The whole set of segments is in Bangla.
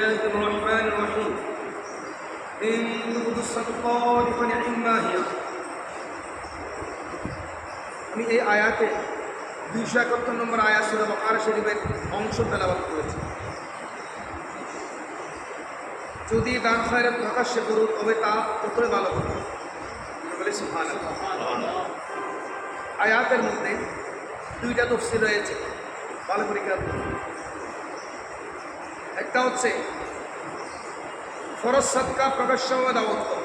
الله الرحمن الرحيم إن تبدوا الصدقات فنعما هي আমি এই আয়াতে 271 নম্বর আয়াত সূরা বাকারা শরীফের অংশ তেলাওয়াত করেছি। যদি দান খয়রাত প্রকাশ্যে করো তবে তা ততই ভালো হবে। বলে সুবহানাল্লাহ। আয়াতের মধ্যে দুইটা তাফসীর রয়েছে, ভালো করে খেয়াল করুন। একটা হচ্ছে ফরজ সাদকা প্রকাশ্যে দেওয়া উত্তম,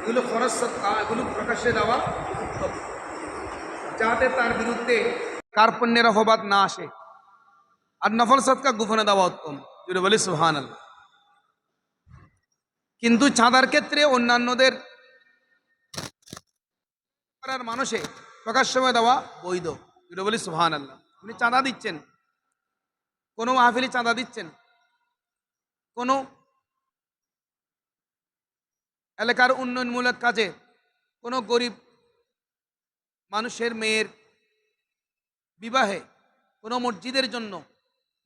এগুলো ফরজ সাদকা, এগুলো প্রকাশ্যে দেওয়া উত্তম, যাতে তার বিরুদ্ধে কার্পণ্যের অপবাদ না আসে। আর নফল সাদকা গোপনে দেওয়া উত্তম, যদি বলি সুবহানাল্লাহ। কিন্তু চাঁদার ক্ষেত্রে অন্যান্যদের মানুষে প্রকাশ্যময় দেওয়া বৈধ, যদি বলি সুবহানাল্লাহ। আপনি চাঁদা দিচ্ছেন, কোনো মাহফিলে চাঁদা দিচ্ছেন, কোনো এলাকার উন্নয়নমূলক কাজে, কোনো গরিব মানুষের মেয়ের বিবাহে, কোনো মসজিদের জন্য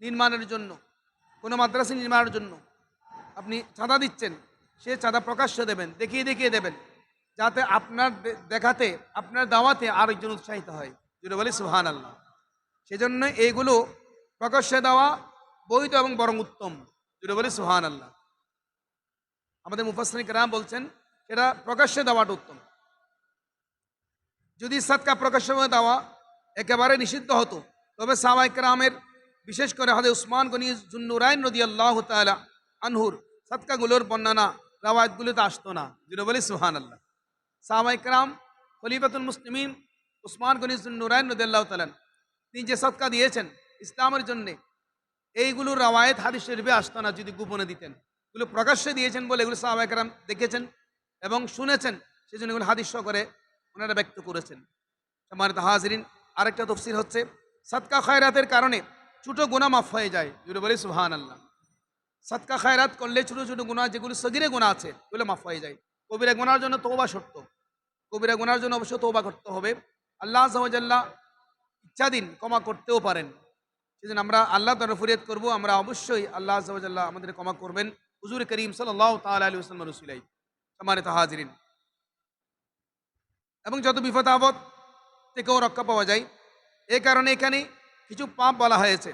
নির্মাণের জন্য, কোনো মাদ্রাসা নির্মাণের জন্য আপনি চাঁদা দিচ্ছেন, সে চাঁদা প্রকাশ্যে দেবেন, দেখিয়ে দেখিয়ে দেবেন, যাতে আপনার দেখাতে, আপনার দাওয়াতে আরেকজন উৎসাহিত হয়, যদি বলি সুবহানাল্লাহ। সেজন্য এইগুলো প্রকাশ্যে দেওয়া বৈধ এবং বরং উত্তম, যদি বলি সুবহানাল্লাহ। আমাদের মুফাসসিরিন কেরাম বলছেন এটা প্রকাশ্যে দেওয়াটা উত্তম। যদি সাদকা প্রকাশ্যে দেওয়া একেবারে নিষিদ্ধ হতো, তবে সাহাবায়ে কেরামের, বিশেষ করে হযরত উসমান গনি যুন্নুরাইন রাদিয়াল্লাহু তাআলা আনহুর সাদকাগুলোর বর্ণনা রাওয়ায়াতগুলোতে আসতো না, যদি বলি সুবহানাল্লাহ। সাহাবায়ে কেরাম খলিফাতুল মুসলিমিন উসমান গনি যুন্নুরাইন রাদিয়াল্লাহু তাআলা তিনি যে সাদকা দিয়েছেন ইসলামের জন্য, এইগুলোর রাওয়ায়াত হাদিস শরীফে আসতো না যদি গোপনে দিতেন। এগুলো প্রকাশ্যে দিয়েছেন বলে এগুলো সাহাবায়ে কেরাম দেখেছেন এবং শুনেছেন, সেজন্য এগুলো হাদিস করে ওনারা ব্যক্ত করেছেন। সম্মানিত হাজিরিন, আরেকটা তাফসীর হচ্ছে সাদকা খায়রাতের কারণে ছোট গুনাহ মাফ হয়ে যায়, যদি বলি সুবহানাল্লাহ। সাদকা খায়রাত করলে ছোট ছোট গুনাহ, যেগুলো সগীরে গুনাহ আছে, এগুলো মাফ হয়ে যায়। কবিরা গুনার জন্য তওবা শর্ত, কবিরা গুনার জন্য অবশ্য তওবা করতে হবে। আল্লাহ আযজা ওয়া জাল্লা ইচ্ছাধীন ক্ষমা করতেও পারেন, সেজন্য আমরা আল্লাহ তাআলা ফরিয়াদ করব, আমরা অবশ্যই আল্লাহ আযজা ওয়া জাল্লা আমাদের ক্ষমা করবেন হুজুর করিম সাল্লাল্লাহু তাআলা আলাইহি ওয়াসাল্লামের উসিলায়। সম্মানিত হাজিরিন, এবং যত বিপদ আপদ থেকেও রক্ষা পাওয়া যায়, এই কারণে এখানে কিছু পাপ বলা হয়েছে।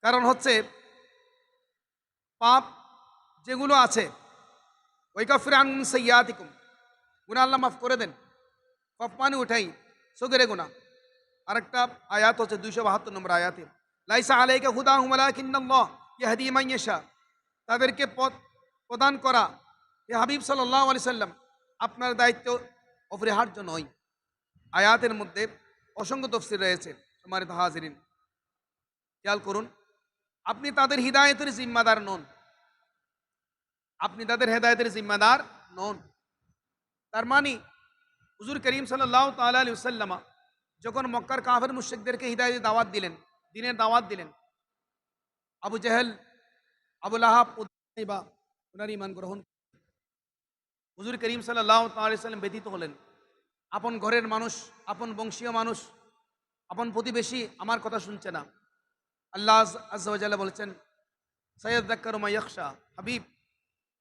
কারণ হচ্ছে পাপ যেগুলো আছে, ওয়াইকাফির আনকুম সাইয়্যাতিকুম, গুনাহ আল্লাহ মাফ করে দেন, পাপ মানে উঠাই সগীরে গুনাহ। আরেকটা আয়াত হচ্ছে 272 নম্বর আয়াতে, লাইসা আলাইকা হুদাহুম ওয়ালাকিন্নাল্লাহ ইয়াহদি মান ইয়াশা, তাদেরকে পথ প্রদান করা হে হাবিব সাল্লাল্লাহু আলাইহি সাল্লাম আপনার দায়িত্ব অপরিহার্য নয়। আয়াতের মধ্যে অসংখ্য তাফসীর রয়েছে। সম্মানিত হাজিরিন, খেয়াল করুন, আপনি তাদের হিদায়াতের জিম্মাদার নন, আপনি তাদের হেদায়েতের জিম্মাদার নন। তার মানে হুজুর করিম সাল্লাল্লাহু তাআলা আলাইহি ওয়াসাল্লাম যখন মক্কার কাফের মুশরিকদেরকে হিদায়াতের দাওয়াত দিলেন, দ্বীনের দাওয়াত দিলেন, আবু জেহেল, আবু লাহাব, উতবা ওনার ঈমান গ্রহণ, হুজুর করিম সাল্লাল্লাহু তাআলা আলাইহি ওয়াসাল্লাম ব্যতীত হলেন। আপন ঘরের মানুষ, আপন বংশীয় মানুষ, আপন প্রতিবেশী আমার কথা শুনছে না। আল্লাহ আযজা ওয়া জাল্লা বলেছেন সায়াযাক্কারু মা ইয়াখশা, হাবিব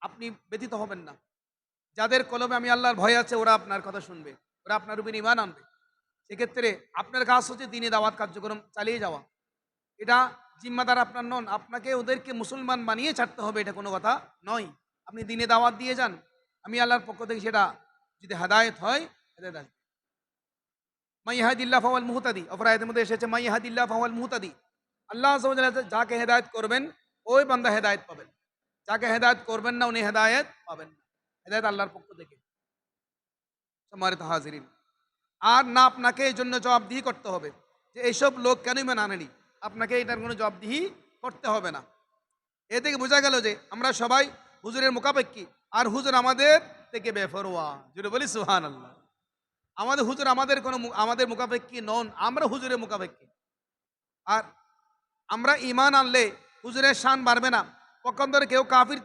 আপনি ব্যতীত হবেন না, যাদের কলবে আমি আল্লাহর ভয় আছে ওরা আপনার কথা শুনবে, ওরা আপনার উপর ঈমান আনবে। সেক্ষেত্রে আপনার কাজ হচ্ছে দ্বীনি দাওয়াত কার্যক্রম চালিয়ে যাওয়া। এটা জিম্মাদার আপনার নন, আপনাকে ওদেরকে মুসলমান বানিয়ে ছাড়তে হবে, এটা কোনো কথা নয়। আপনি দ্বীনে দাওয়াত দিয়ে যান, আমি আল্লাহর পক্ষ থেকে সেটা যদি হেদায়েত হয়, হেদায়েত আসবে। মাই ইয়াহদিল্লাহু ফাহুয়াল মুহতাদি, অপর আয়াতের মধ্যে এসেছে মাই ইয়াহদিল্লাহু ফাহুয়াল মুহতাদি। আল্লাহ আযজা ওয়া জাল্লা যাকে হেদায়েত করবেন ওই বান্দা হেদায়েত পাবেন, যাকে হেদায়েত করবেন না উনি হেদায়েত পাবেন না। হেদায়েত আল্লাহর পক্ষ থেকে। সম্মানিত হাজিরিন, আর না আপনাকে এই জন্য জবাবদিহি করতে হবে যে এইসব লোক কেন ইমান আনেনি, আপনাকে এটার কোনো জবাবদিহি করতে হবে না। এ থেকে বোঝা গেল যে আমরা সবাই হুজুরের মুখাপেক্ষী, আর হুজুর আমাদের থেকে বেফরোয়া, যদি বলি সুবহানাল্লাহ। আমাদের হুজুর আমাদের মুখাপেক্ষী নন, আমরা হুজুরের মুখাপেক্ষী। আর আমরা ঈমান আনলে হুজুরের শান বাড়বে না, পক্ষান্তরে কেউ কাফির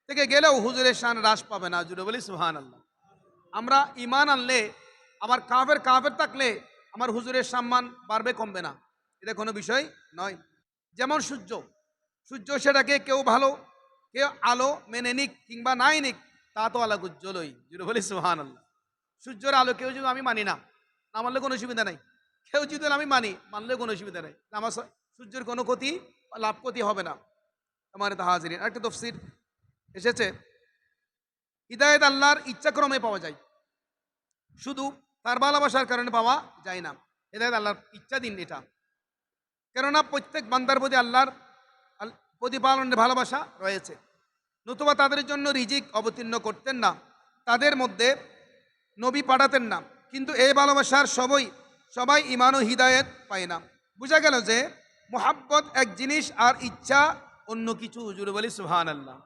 থেকে গেলেও হুজুরের শান হ্রাস পাবে না, যদি বলি সুবহানাল্লাহ। আমরা ঈমান আনলে, আমার কাফের থাকলে আমার হুজুরের সম্মান বাড়বে কমবে না, এটা কোনো বিষয় নয়। যেমন সূর্য, সূর্য সেটাকে কেউ ভালো কেউ আলো মেনে নিক কিংবা নাই নিক, তা তো আলোক উজ্জ্বলই, যদি বলি সুবহানাল্লাহ। সূর্যের আলো কেউ যদি আমি মানি না, না মানলে কোনো অসুবিধা নাই। কেউ যদি আমি মানি, মানলে কোনো অসুবিধা নাই। আমার সূর্যের কোনো ক্ষতি বা লাভ ক্ষতি হবে না। আমার হাজিরিন, একটা তফসির এসেছে, হিদায়েত আল্লাহর ইচ্ছাক্রমে পাওয়া যায়, শুধু তার ভালোবাসার কারণে পাওয়া যায় না। হিদায়েত আল্লাহর ইচ্ছাধীন এটা। কেননা প্রত্যেক বান্দার প্রতি আল্লাহর প্রতিপালনের ভালোবাসা রয়েছে, নতুবা তাদের জন্য রিজিক অবতীর্ণ করতেন না, তাদের মধ্যে নবী পাঠাতেন না। কিন্তু এই ভালোবাসার সবাই ইমান ও হিদায়েত পায় না। বোঝা গেল যে মোহাব্বত এক জিনিস আর ইচ্ছা অন্য কিছু। জুড়ে বলি সুবহানাল্লাহ।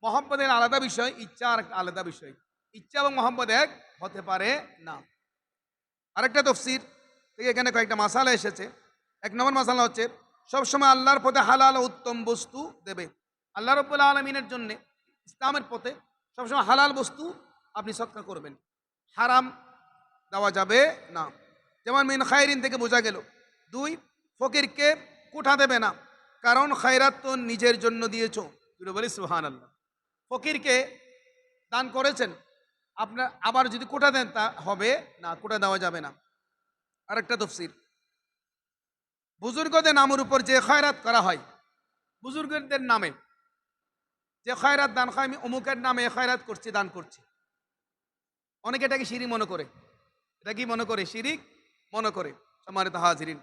মোহাম্মদের আলাদা বিষয়, ইচ্ছা আর একটা আলাদা বিষয়। ইচ্ছা এবং মোহাম্মদ এক হতে পারে না। আরেকটা তফসির থেকে এখানে কয়েকটা মাসালা এসেছে। এক নম্বর মাসালা হচ্ছে, সবসময় আল্লাহর পথে হালাল ও উত্তম বস্তু দেবে। আল্লাহ রাব্বুল আলামিনের জন্য ইসলামের পথে সবসময় হালাল বস্তু আপনি সৎকার করবেন, হারাম দেওয়া যাবে না। যেমন মিন খায়রিন থেকে বোঝা গেল। দুই, ফকিরকে কোঠা দেবে না, কারণ খায়রাত তো নিজের জন্য দিয়েছ। তুই বলি সুবহানাল্লাহ। ফকিরকে দান করেছেন, আপনার আবার যদি কোটা দেন তা হবে না, কোটা দেওয়া যাবে না। আরেকটা তফসির, বুজুর্গদের নামের উপর যে খয়রাত করা হয়, বুজুর্গদের নামে যে খয়রাত দান হয়, আমি অমুকের নামে খয়রাত করছি, দান করছি। অনেকে এটাকে শিরিক মনে করে, এটা কি মনে করে? শিরিক মনে করে। সম্মানিত হাজিরিন,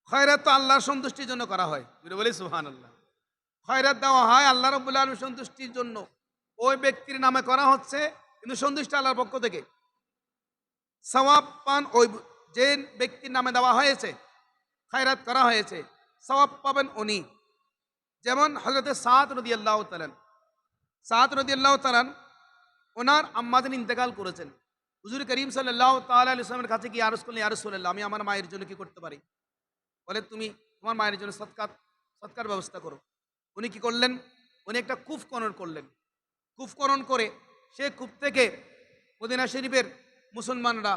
খয়রাত তো আল্লাহর সন্তুষ্টির জন্য করা হয়। বলি সুবহানাল্লাহ। খয়রাত দেওয়া হয় আল্লাহ রাব্বুল আলামিনের সন্তুষ্টির জন্য। ওই ব্যক্তির নামে করা হচ্ছে, কিন্তু সন্তুষ্টি আল্লাহর পক্ষ থেকে। সওয়াব পান ওই যে ব্যক্তির নামে দেওয়া হয়েছে, খায়রাত করা হয়েছে, সওয়াব পাবেন উনি। যেমন হযরত সাদ রাদিয়াল্লাহু তাআলা, সাদ রাদিয়াল্লাহু তাআলা ওনার আম্মাজান ইন্তেকাল করেছেন। হুজুর করিম সাল্লাল্লাহু তাআলা আলাইহি ওয়াসাল্লামের কাছে গিয়ে আরজ করলেন, ইয়া রাসূলুল্লাহ, আমি আমার মায়ের জন্য কি করতে পারি? বলে, তুমি তোমার মায়ের জন্য সৎকার ব্যবস্থা করো। উনি কি করলেন? উনি একটা কূপ খনন করলেন। কূপ খনন করে সে কূপ থেকে মদিনা শরীফের মুসলমানরা,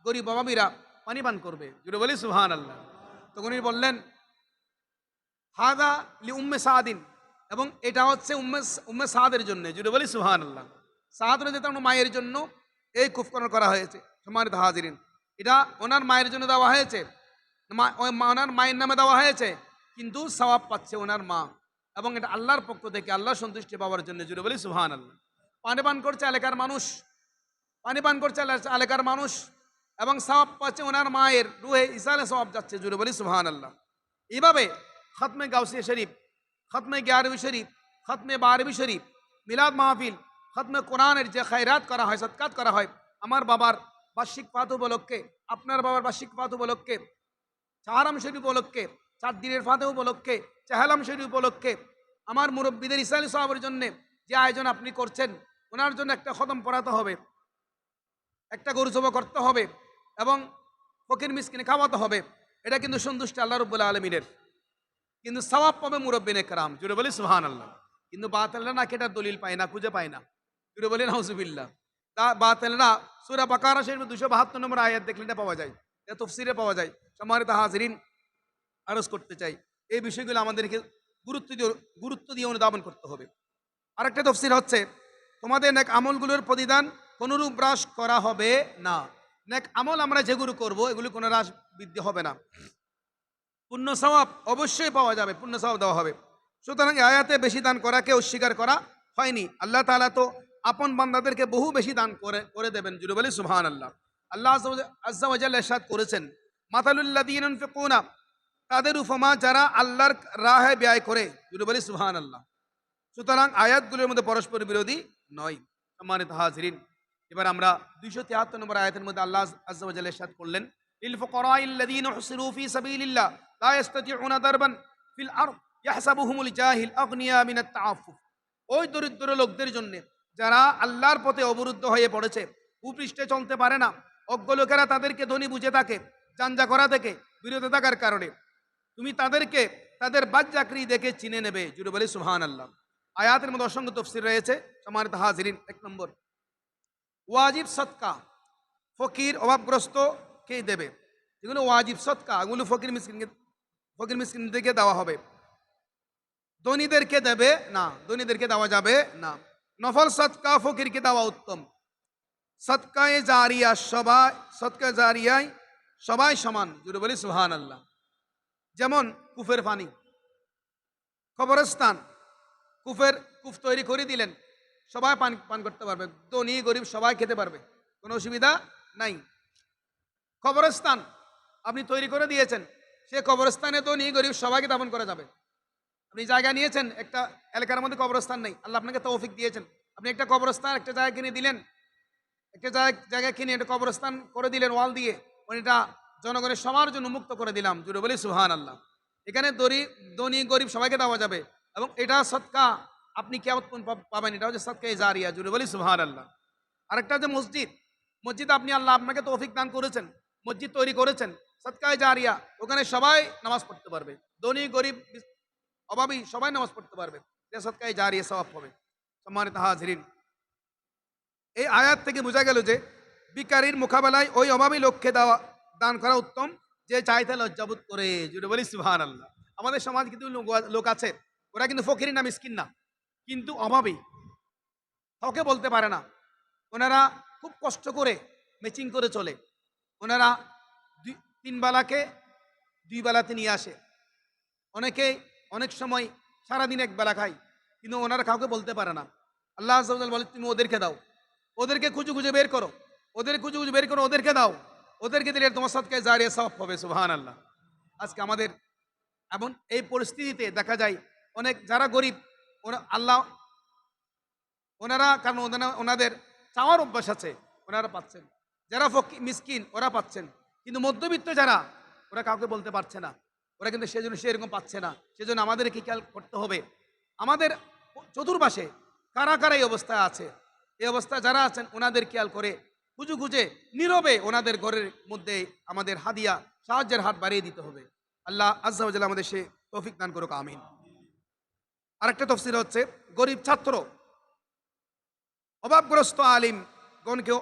গরিব বাবাবিরা পানি পান করবে। জুড়ে বলি সুবহানাল্লাহ। তখন উনি বললেন, হাদা লি উম্মে সাদিন, এবং এটা হচ্ছে উম্মে সাদের জন্য। জুড়ে বলি সুবহানাল্লাহ। সাদ রাদিয়াল্লাহু মায়ের জন্য এই কূপ খনন করা হয়েছে। সম্মানিত হাজিরিন, এটা ওনার মায়ের জন্য দেওয়া হয়েছে, ওনার মায়ের নামে দেওয়া হয়েছে, কিন্তু সওয়াব পাচ্ছে ওনার মা, এবং এটা আল্লাহর পক্ষ থেকে, আল্লাহর সন্তুষ্টি পাওয়ার জন্য। জুড়ে বলি সুবহানাল্লাহ। পানি পান করছে এলাকার মানুষ, পানি পান করছে এলাকার মানুষ, এবং সওয়াব পাচ্ছে ওনার মায়ের রুহে ইসালে সওয়াব যাচ্ছে। জুড়ে বলি সুবহানাল্লাহ। এইভাবে খতমে গাউসিয়া শরীফ, খতমে গ্যারবি শরীফ, খতমে বারবি শরীফ, মিলাদ মাহফিল, খতমে কোরআনের যে খায়রাত করা হয়, সৎকাত করা হয়, আমার বাবার বার্ষিক ফাত উপলক্ষে, আপনার বাবার বার্ষিক ফাত উপলক্ষে, চাহারাম শরীফ উপলক্ষে, 4 দিনের ফাতে উপলক্ষে, চাহালাম শরীফ উপলক্ষে, আমার মুরব্বীদের ইসালি সাহাবের জন্য যে আয়োজন আপনি করছেন, ওনার জন্য একটা খতম পড়াতে হবে, একটা গরু জবাই করতে হবে, এবং ফকির মিসকিনে খাওয়াতে হবে। এটা কিন্তু সন্তুষ্টি আল্লাহ রাব্বুল আলামিনের, কিন্তু সওয়াব পাবে মুরব্বিনে কেরাম। জুড়ে বলি সুবহানাল্লাহ। কিন্তু বাতিলরা নাকি এটা দলিল পায় না, খুঁজে পায় না। জুড়ে বলি নাউজুবিল্লাহ। তা বাতিলরা সূরা বাকারা শরীফের 272 নম্বর আয়াত দেখলে এটা পাওয়া যায়, এটা তাফসীরে পাওয়া যায়। সম্মানিত হাজিরিন, আরজ করতে চাই, এই বিষয়গুলো আমাদেরকে গুরুত্ব দিয়ে অনুধাবন করতে হবে। আরেকটা তাফসীর হচ্ছে, তোমাদের নেক আমলগুলোর প্রতিদান কোনরূপ হ্রাস করা হবে না। নেক আমল আমরা যেগুলো করব, এগুলো কোনো হ্রাস বৃদ্ধি হবে না, পুণ্য সওয়াব অবশ্যই পাওয়া যাবে, পুণ্য সওয়াব দেওয়া হবে। সুতরাং এই আয়াতে বেশি দান করাকে অস্বীকার করা হয়নি। আল্লাহ তাআলা তো আপন বান্দাদেরকে বহু বেশি দান করে দেবেন। জুড়ে বলি সুবহানাল্লাহ। আল্লাহ আযজা ওয়া জাল্লা ইরশাদ করেছেন, মাতালুল লাযীনা ইউনফিকুনা, তাদের উপমা যারা আল্লাহর রাহে ব্যয় করে। জুড়ে বলি সুবহানাল্লাহ। সুতরাং আয়াতগুলোর মধ্যে পরস্পর বিরোধী নয়। সম্মানিত হাজিরিন, এবার আমরা 273 নম্বর আয়াতের মধ্যে আল্লাহ আযজা ওয়া জাল্লা ইরশাদ করলেন, লিল ফুকারাইল্লাযীনা হুসিরু ফি সাবিলিল্লাহ লা ইস্তাতিউনা দারবান ফিল আরদ ইয়াহসাবুহুমুল জাহিল আগনিয়া মিনাত তাআফফুফ। ওই দরিদ্র লোকদের জন্য যারা আল্লাহর পথে অবরুদ্ধ হয়ে পড়েছে, ভূপৃষ্ঠে চলতে পারে না, অজ্ঞ লোকেরা তাদেরকে ধনী বুঝে থাকে, জানজা করা থেকে বিরত থাকার কারণে তুমি তাদেরকে তাদের বাদচাকরি দেখে চিনে নেবে। জুড়ে বলি সুবহানাল্লাহ। আয়াতের মধ্যে অসংখ্য তাফসীর রয়েছে। সম্মানিত হাজিরিন, 1 নম্বর, ওয়াজিব সদকা ফকির অভাবগ্রস্ত কে দেবে? যেগুলো ওয়াজিব সদকা, এগুলো ফকির মিসকিনদেরকে দেওয়া হবে। ধনীদেরকে দেবে না, ধনীদেরকে দেওয়া যাবে না। নফল সদকা ফকিরকে দেওয়া উত্তম। সদকায়ে জারিয়া সবাই, সদকা জারিয়ায় সবাই সমান, জুড়ে বলি সুবহানাল্লাহ। যেমন কুফের পানি, কবরস্থান, কুফ তৈরি করে দিলেন, সবাই পান পান করতে পারবে, ধনী গরিব সবাই খেতে পারবে, কোনো অসুবিধা নাই। কবরস্থান আপনি তৈরি করে দিয়েছেন, সে কবরস্থানে ধনী গরিব সবাইকে দাফন করা যাবে। আপনি জায়গা নিয়েছেন, একটা এলাকার মধ্যে কবরস্থান নেই, আল্লাহ আপনাকে তৌফিক দিয়েছেন, আপনি একটা কবরস্থান, একটা জায়গা কিনে দিলেন, একটা জায়গা কিনে একটা কবরস্থান করে দিলেন ওয়াল দিয়ে, এটা জনগণের সবার জন্য মুক্ত করে দিলাম, জুড়ে বলি সুবহানাল্লাহ। এখানে ধনী গরিব সবাইকে দেওয়া যাবে, এবং এটা সদকা আপনি কিয়ামত পর্যন্ত পাবেন, এটা হচ্ছে সদকায়ে জারিয়া, জুড়ে বলি সুবহানাল্লাহ। আরেকটা যে মসজিদ, মসজিদ আপনি আল্লাহ আপনাকে তৌফিক দান করেছেন, মসজিদ তৈরি করেছেন, সদকায়ে জারিয়া, ওখানে সবাই নামাজ পড়তে পারবে, ধনী গরিব অভাবী সবাই নামাজ পড়তে পারবে, এটা সদকায়ে জারিয়া সওয়াব হবে। সম্মানিত হাজিরিন, এই আয়াত থেকে বোঝা গেল যে ভিখারির মোকাবেলায় ওই অভাবী লোককে দেওয়া দান করা উত্তম, যে চাইতে লজ্জাবোধ করে, জুড়ে বলি সুবহানাল্লাহ। আমাদের সমাজ কিন্তু লোক আছে, ওরা কিন্তু ফকির না, মিসকিন না, কিন্তু অভাবী, কাউকে বলতে পারে না, ওনারা খুব কষ্ট করে ম্যাচিং করে চলে, ওনারা তিন বেলাকে দুই বেলাতে নিয়ে আসে, অনেক সময় সারাদিন এক বেলা খায়, কিন্তু ওনারা কাউকে বলতে পারে না। আল্লাহ আযজা ওয়া জাল্লা বলে, তুমি ওদেরকে দাও, ওদেরকে খুঁজে খুঁজে বের করো, ওদেরকে দাও, ওদেরকে দিলে তোমার সদকায়ে জারিয়া সওয়াব হবে, সুবহানাল্লাহ। আজকে আমাদের এমন এই পরিস্থিতিতে দেখা যায় অনেক যারা গরিব, ওনারা কারণ ওনাদের চাওয়ার অভ্যাস আছে, ওনারা পাচ্ছেন, যারা মিসকিন ওরা পাচ্ছেন, কিন্তু মধ্যবিত্ত যারা, ওরা কাউকে বলতে পারছে না, ওরা কিন্তু সেজন্য সেরকম পাচ্ছে না। সেজন্য আমাদেরকে খেয়াল করতে হবে, আমাদের চতুর্পাশে কারা কারা এই অবস্থায় আছে, এই অবস্থায় যারা আছেন ওনাদের খেয়াল করে খুঁজে খুঁজে নীরবে ওনাদের ঘরের মধ্যে আমাদের হাদিয়া, সাহায্যের হাত বাড়িয়ে দিতে হবে। আল্লাহ আযজা ওয়া জাল্লা আমাদের সে তৌফিক দান করুক, আমিন। আরেকটা তাফসীর হচ্ছে, গরিব ছাত্র, অভাবগ্রস্ত আলিম গণকেও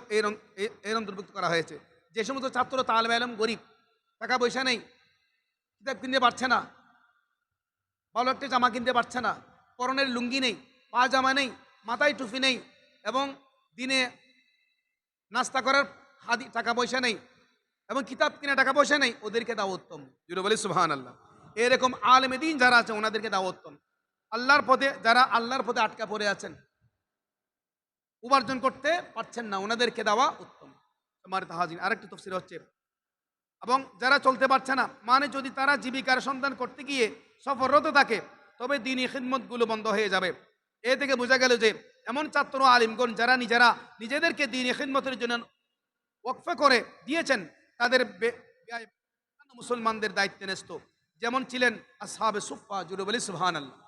এর অন্তর্ভুক্ত করা হয়েছে। যে সমস্ত ছাত্র তালেবে ইলম গরিব, টাকা পয়সা নেই, কিতাব কিনতে পারছে না, ভালো একটা জামা কিনতে পারছে না, পরনের লুঙ্গি নেই, পাজামা নেই, মাথায় টুপি নেই, এবং দিনে নাস্তা করার টাকা পয়সা নেই, এবং কিতাব কিনে টাকা পয়সা নেই, ওদেরকে দাও উত্তম, জুড়ে বলি সুবহানাল্লাহ। এরকম আলেমে দ্বীন যারা আছে ওনাদেরকে দাও উত্তম। আল্লাহর পথে যারা আল্লাহর পথে আটকা পড়ে আছেন, উপার্জন করতে পারছেন না, ওনাদেরকে দেওয়া উত্তম। সম্মানিত হাজির, আরেকটি তাফসীর হচ্ছে, এবং যারা চলতে পারছে না, মানে যদি তারা জীবিকার সন্ধান করতে গিয়ে সফররত থাকে, তবে দ্বীনি খিদমতগুলো বন্ধ হয়ে যাবে। এ থেকে বোঝা গেল যে এমন ছাত্র আলিমগণ যারা নিজেদেরকে দ্বীনি খিদমতের জন্য ওয়াকফ করে দিয়েছেন, তাদের মুসলমানদের দায়িত্বে ন্যস্ত, যেমন ছিলেন আসহাবে সুফফা, জুড়ে বলি সুবহানাল্লাহ।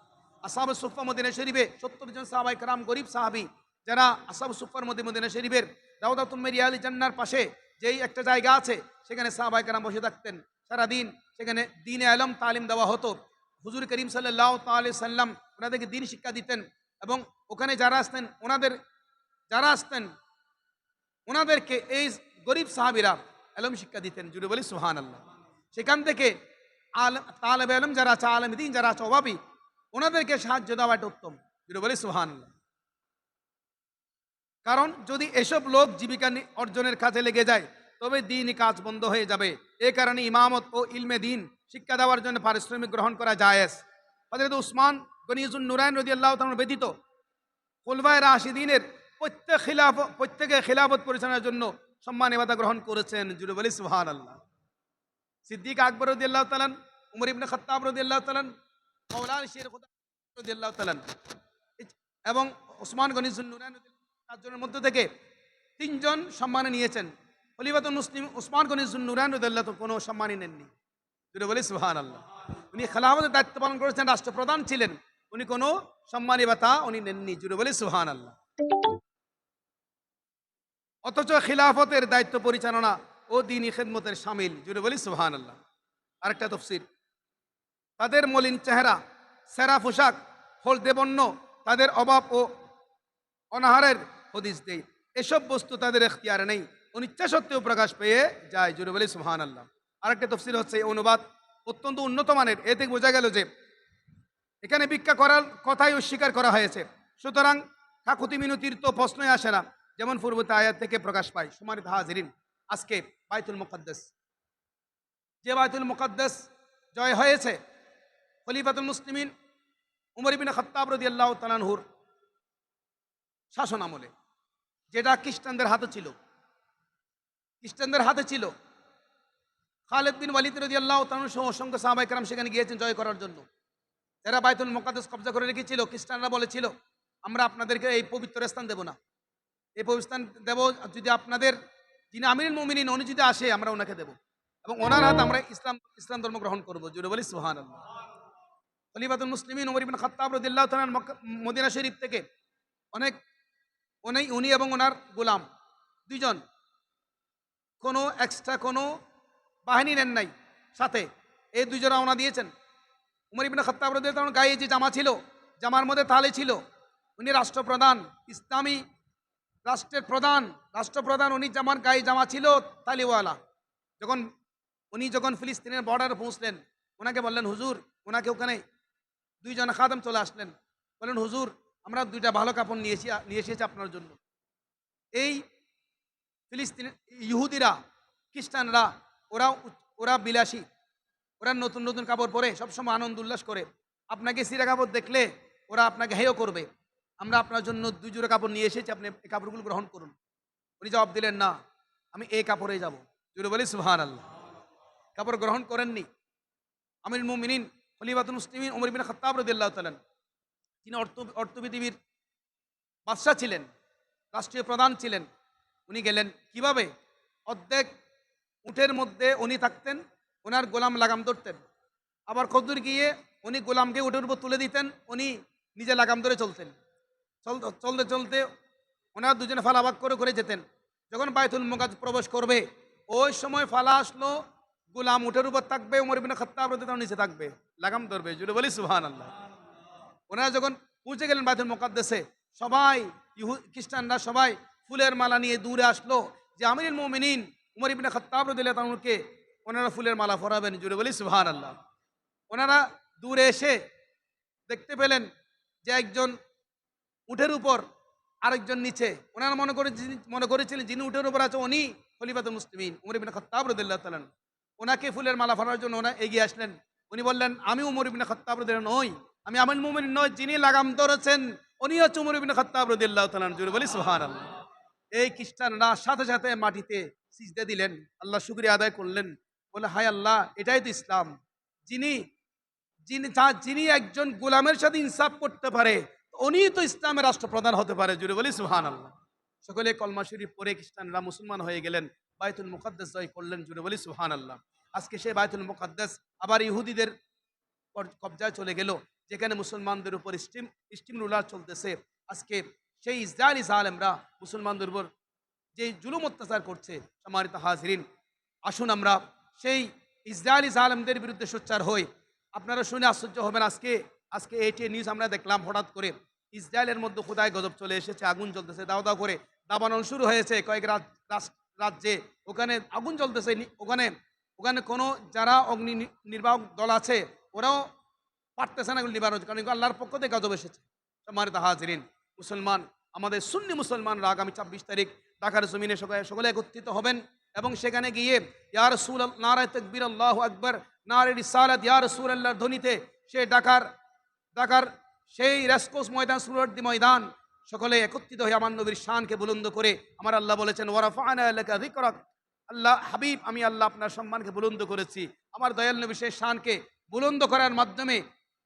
আসহাবে সুফফা মদিনা শরীফে 70 জন সাহাবায়ে কেরাম গরিব সাহাবী, যারা আসহাবে সুফফার মধ্যে মদিনা শরীফের রাউদাতুম মিন রিয়ালিল জান্নাহর পাশে যেই একটা জায়গা আছে, সেখানে সাহাবায়ে কেরাম বসে থাকতেন সারাদিন, সেখানে দ্বীনে ইলম তালিম দেওয়া হতো। হুজুর করিম সাল্লাল্লাহু তাআলা আলাইহি সাল্লাম ওনাদেরকে দ্বীন শিক্ষা দিতেন, এবং ওখানে যারা আসতেন ওনাদেরকে এই গরিব সাহাবীরা ইলম শিক্ষা দিতেন, জুড়ে বলি সুবহানাল্লাহ। সেখান থেকে তালেবে ইলম যারা আছে, আলেম দ্বীন যারা আছে, অভাবী, ওনাদেরকে সাহায্য দেওয়া এটা উত্তম, জুড়ে বলি সুবহানাল্লাহ। কারণ যদি এসব লোক জীবিকা অর্জনের কাজে লেগে যায়, তবে দ্বীনি কাজ বন্ধ হয়ে যাবে। এ কারণে ইমামত ও ইলমে দ্বীন শিক্ষা দেওয়ার জন্য পারিশ্রমিক গ্রহণ করা জায়েজ। হযরত উসমান গনিজুন নুরাইন রাদিয়াল্লাহু তাআলা ব্যতীত খুলফায়ে রাশিদিনের প্রত্যেকে খিলাফত পরিচালনার জন্য সম্মান ইবাদা গ্রহণ করেছেন, জুড়ে বলি সুবহানাল্লাহ। সিদ্দিক আকবর রাদিয়াল্লাহু তাআলা, উমর ইবনে খাত্তাব রাদিয়াল্লাহু তাআলা, মাওলানা শের খুদা রাদিয়াল্লাহু তাআলা, এবং উসমান গনিজুন নুরাইন চারজনের মধ্য থেকে 3 জন সম্মানে নিয়েছেন। খলিফাতুল মুসলিম উসমান গনিজুন নুরাইন রাদিয়াল্লাহু তাআলা কোনো সম্মানই নেননি, জুড়ে বলি সুবহানাল্লাহ। উনি খেলাফতের দায়িত্ব পালন করেছেন, রাষ্ট্রপ্রধান ছিলেন, উনি কোনো সম্মানী ভাতা উনি নেননি, জুড়ে বলি সুবহানাল্লাহ। অথচ খিলাফতের দায়িত্ব পরিচালনা ও দ্বীনি খিদমতের শামিল, জুড়ে বলি সুবহানাল্লাহ। আরেকটা তাফসীর, তাদের মলিন চেহারা, সেরা পোশাক, হলদে বর্ণ, তাদের অভাব ও অনাহারের হদিস দেয়, এসব বস্তু তাদের এখতিয়ারে নেই, অনিচ্ছা সত্ত্বেও প্রকাশ পেয়ে যায়, জুড়ে বলি সুবহানাল্লাহ। আরেকটা তাফসীর হচ্ছে, এই অনুবাদ অত্যন্ত উন্নত মানের। এ থেকে বোঝা গেল যে এখানে ভিক্ষা করার কথাই অস্বীকার করা হয়েছে। সুতরাং কাকুতি মিনতির তো প্রশ্নই আসে না, যেমন পূর্বতে আয়াত থেকে প্রকাশ পায়। সম্মানিত হাজিরিন, আজকে বাইতুল মুকাদ্দাস, যে বাইতুল মুকাদ্দাস জয় হয়েছে খলিফাতুল মুসলিমিন উমর ইবনে খাত্তাব রাদিয়াল্লাহু তাআলা আনহুর শাসন আমলে, যেটা খ্রিস্টানদের হাতে ছিল, খ্রিস্টানদের হাতে ছিল। খালিদ বিন ওয়ালিদ রাদিয়াল্লাহু তাআলা সহ অসংখ্য সাহাবায়ে কেরাম সেখানে গিয়েছেন জয় করার জন্য। যারা বাইতুল মুকাদ্দাস কব্জা করে রেখেছিল, খ্রিস্টানরা বলেছিল আমরা আপনাদেরকে এই পবিত্র স্থান দেব না, এই পবিত্র স্থান দেব যদি আপনাদের যিনি আমিরুল মুমিনিন উনি যদি আসে আমরা ওনাকে দেব, এবং ওনার হাতে আমরা ইসলাম ধর্ম গ্রহণ করবো। জুড়ে বলি সুবহানাল্লাহ। খলিফাতুল মুসলিমিন উমর ইবনে খাত্তাব রাদিয়াল্লাহু তাআলা মদিনা শরীফ থেকে অনেক উনি এবং ওনার গোলাম দুইজন কোনো এক্সট্রা কোনো বাহিনী নেন নাই সাথে, এই দুইজন রওনা দিয়েছেন। উমর ইবনে খাত্তাব রাদিয়াল্লাহু তাআলার গায়ে যে জামা ছিল, জামার মধ্যে তালে ছিল, উনি রাষ্ট্রপ্রধান, ইসলামী রাষ্ট্রপ্রধান, উনি জামার গায়ে জামা ছিল তালিওয়ালা। উনি যখন ফিলিস্তিনের বর্ডারে পৌঁছলেন, ওনাকে বললেন হুজুর, ওনাকে ওখানে দুইজন খাদেম চলে আসলেন, বললেন হুজুর আমরা দুইটা ভালো কাপড় নিয়ে এসেছি আপনার জন্য। এই ফিলিস্তিনের ইহুদিরা, খ্রিস্টানরা, ওরা বিলাসী, ওরা নতুন নতুন কাপড় পরে সবসময় আনন্দ উল্লাস করে। আপনাকে সিরা কাপড় দেখলে ওরা আপনাকে হেয় করবে। আমরা আপনার জন্য দুই জোড়া কাপড় নিয়ে এসেছি, আপনি এই কাপড়গুলো গ্রহণ করুন। উনি জবাব দিলেন না, আমি এই কাপড়ে যাব। জুড়ে বলি সুবহানাল্লাহ। কাপড় গ্রহণ করেননি। আমিরুল মুমিনিন খলিফাতুল মুসলিমিন উমর ইবনে খাত্তাব রাদিয়াল্লাহু তাআলা, তিনি অর্থনীতিবিদ বাদশাহ ছিলেন, রাষ্ট্রীয় প্রধান ছিলেন। উনি গেলেন কিভাবে? অর্ধেক উটের মধ্যে উনি থাকতেন, ওনার গোলাম লাগাম ধরতেন। আবার কদ্দুর গিয়ে উনি গোলামকে উটের উপর তুলে দিতেন, উনি নিজে লাগাম ধরে চলতেন। চলতে চলতে ওনার দুজনে ফালাভাগ করে করে যেতেন। যখন বাইতুল মুকাদ্দাস প্রবেশ করবে, ওই সময় ফালা আসলো, গোলাম উটের উপর থাকবে, উমর ইবনে খাত্তাব রাদিয়াল্লাহু তাআলা নিচে থাকবে, লাগাম ধরবে। জুড়ে বলি সুবহানাল্লাহ। ওনারা যখন পৌঁছে গেলেন বাইতুল মুকাদ্দাসে, সবাই খ্রিস্টানরা সবাই ফুলের মালা নিয়ে দূরে আসলো, যে আমিরুল মুমিনিন উমর ইবনে খাত্তাব রাদিয়াল্লাহু তাআলাকে ওনারা ফুলের মালা পরাবেন। জুড়ে বলি সুবহানাল্লাহ। ওনারা দূরে এসে দেখতে পেলেন যে একজন উটের উপর, আরেকজন নিচে। ওনারা মনে করেছিলেন যিনি উটের উপর আছে উনি খলিফাতুল মুসলিমিন উমর ইবনে খাত্তাব রাদিয়াল্লাহু তাআলা। ওনাকে ফুলের মালা পরানোর জন্য ওনা এগিয়ে আসলেন। উনি বললেন আমি উমর ইবনে খাত্তাব রাদিয়াল্লাহু নই, আমি আমিরুল মুমিনিন নই, যিনি লাগাম ধরেছেন উনি হচ্ছে উমর ইবনে খাত্তাব রাদিয়াল্লাহু তাআলা। জুড়ে বলি সুবহানাল্লাহ। এই খ্রিস্টানরা সাথে সাথে মাটিতে সিজদা দিলেন, আল্লাহ শুকরিয়া আদায় করলেন, বলে হায় আল্লাহ, এটাই তো ইসলাম। যিনি যিনি একজন গোলামের সাথে ইনসাফ করতে পারে উনি তো ইসলামের রাষ্ট্রপ্রধান হতে পারে। জুড়ে বলি সুবহানাল্লাহ। সকলে কলমা শরীফ পড়ে খ্রিস্টানরা মুসলমান হয়ে গেলেন, বাইতুল মুকাদ্দাস জয় করলেন। জুড়ে বলি সুবহানাল্লাহ। আজকে সেই বাইতুল মুকাদ্দাস আবার ইহুদিদের কবজায় চলে গেল, যেখানে মুসলমানদের উপর স্টিম রুলার চলতেছে। আজকে সেই ইসরায়েলি জালেমরা মুসলমানদের উপর যে জুলুম অত্যাচার করছে। সম্মানিত হাজিরিন, আসুন আমরা সেই ইসরায়েলি জালেমদের বিরুদ্ধে সোচ্চার হই। আপনারা শুনে আশ্চর্য হবেন, আজকে এইটি নিউজ আমরা দেখলাম, হঠাৎ করে ইসরায়েলের মধ্যে খোদায় গজব চলে এসেছে, আগুন জ্বলতেছে, দাও দাও করে দাবানল শুরু হয়েছে কয়েক রাজ্যে। ওখানে আগুন জ্বলতেছে, ওখানে কোনো যারা অগ্নি নির্বাহক দল আছে ওরাও পারতেছে না নিবারণ, কারণ আল্লাহর পক্ষ থেকে গজব এসেছে। সম্মানিত হাজিরিন, মুসলমান, আমাদের সুন্নি মুসলমানরা আগামী ২৬ তারিখ ঢাকার জমিনে সকলে একত্রিত হবেন এবং সেখানে গিয়ে ইয়া রাসূলুল্লাহ, নারায়ে তাকবীর, আল্লাহু আকবার, নারে রিসালাত, ইয়া রাসূলুল্লাহর ধ্বনিতে সে ঢাকার সেই রেসকোর্স ময়দান, সুরুদ্দি ময়দান, সকলে একত্রিত হয়ে আমার নবীর শানকে বুলন্দ করে, আমার আল্লাহ বলেছেন ওয়ারাফা'না লাকা যিকরাক, আল্লাহ হাবিব আমি আল্লাহ আপনার সম্মানকে বুলন্দ করেছি। আমার দয়াল নবী সেই শানকে বুলন্দ করার মাধ্যমে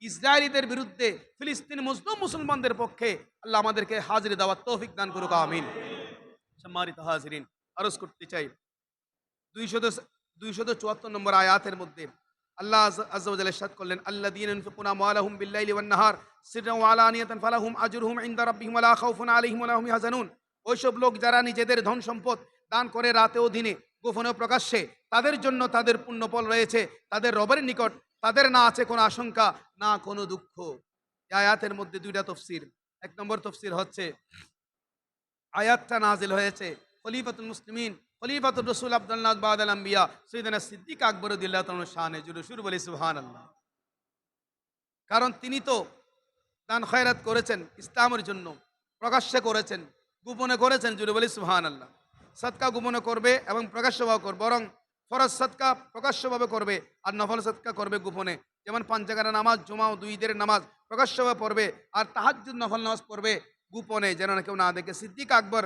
ইসরায়েলিদের বিরুদ্ধে ফিলিস্তিন মুসলিম মুসলমানদের পক্ষে আল্লাহ আমাদেরকে হাজির দেওয়ার তৌফিক দান করুক, আমিন। সম্মানিত হাজিরিন, আরজ করতে চাই 274 নম্বর আয়াতের মধ্যে আল্লাহ আযজা ওয়া জাল্লা ইরশাদ করলেন, আল্লাযীনা ইউনফিকুনা আমওয়ালাহুম বিল-লাইলি ওয়ান-নাহার সিররান ওয়া আলানিয়াতান ফালাহুম আজরুহুম ইনদা রাব্বিহিম ওয়া লা খাউফুন আলাইহিম ওয়া লা হুম ইয়াহজানুন। ওইসব লোক যারা নিজেদের ধন সম্পদ দান করে রাতে ও দিনে, গোপনে ও প্রকাশ্যে, তাদের জন্য তাদের পুণ্যফল রয়েছে তাদের রবের নিকট, তাদের না আছে কোনো আশঙ্কা না কোনো দুঃখ। এই আয়াতের মধ্যে দুইটা তাফসীর। এক নম্বর তাফসীর হচ্ছে, আয়াতটা নাজিল হয়েছে খলিফাতুল মুসলিমিন খলিফাতুর রাসূল আব্দুল্লাহ বাদাল আম্বিয়া সাইয়েদনা সিদ্দিক আকবর রাদিয়াল্লাহু তাআলা শানে। জুড়ে শুরু বলি সুবহানাল্লাহ। কারণ তিনি তো দান খয়রাত করেছেন ইসলামের জন্য, প্রকাশ্যে করেছেন, গোপনে করেছেন। জুড়ে বলি সুবহানাল্লাহ। সদকা গোপনে করবে এবং প্রকাশ্যভাবে করবে, বরং ফরজ সদকা প্রকাশ্যভাবে করবে আর নফল সদকা করবে গোপনে। যেমন 5 জায়গার নামাজ, জুমা ও 2 ঈদের নামাজ প্রকাশ্যভাবে পড়বে আর তাহাজ্জুদ নফল নামাজ পড়বে গোপনে, যেন না কেউ না দেখে। সিদ্দিক আকবর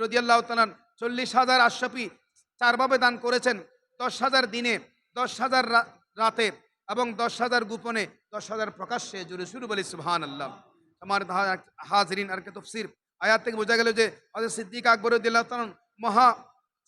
রাদিয়াল্লাহু তাআলা 40,000 আশরাফি 4 ভাবে দান করেছেন, 10,000 দিনে, 10,000 রাতে এবং 10,000 গোপনে, 10,000 প্রকাশ্যে। জুড়ে শুরু বলি সুবহানাল্লাহ। আমার হাজরিন, আর কে তফসির আয়াত থেকে বোঝা গেল যে হযরত সিদ্দিক আকবর রাদিয়াল্লাহু তাআলা মহা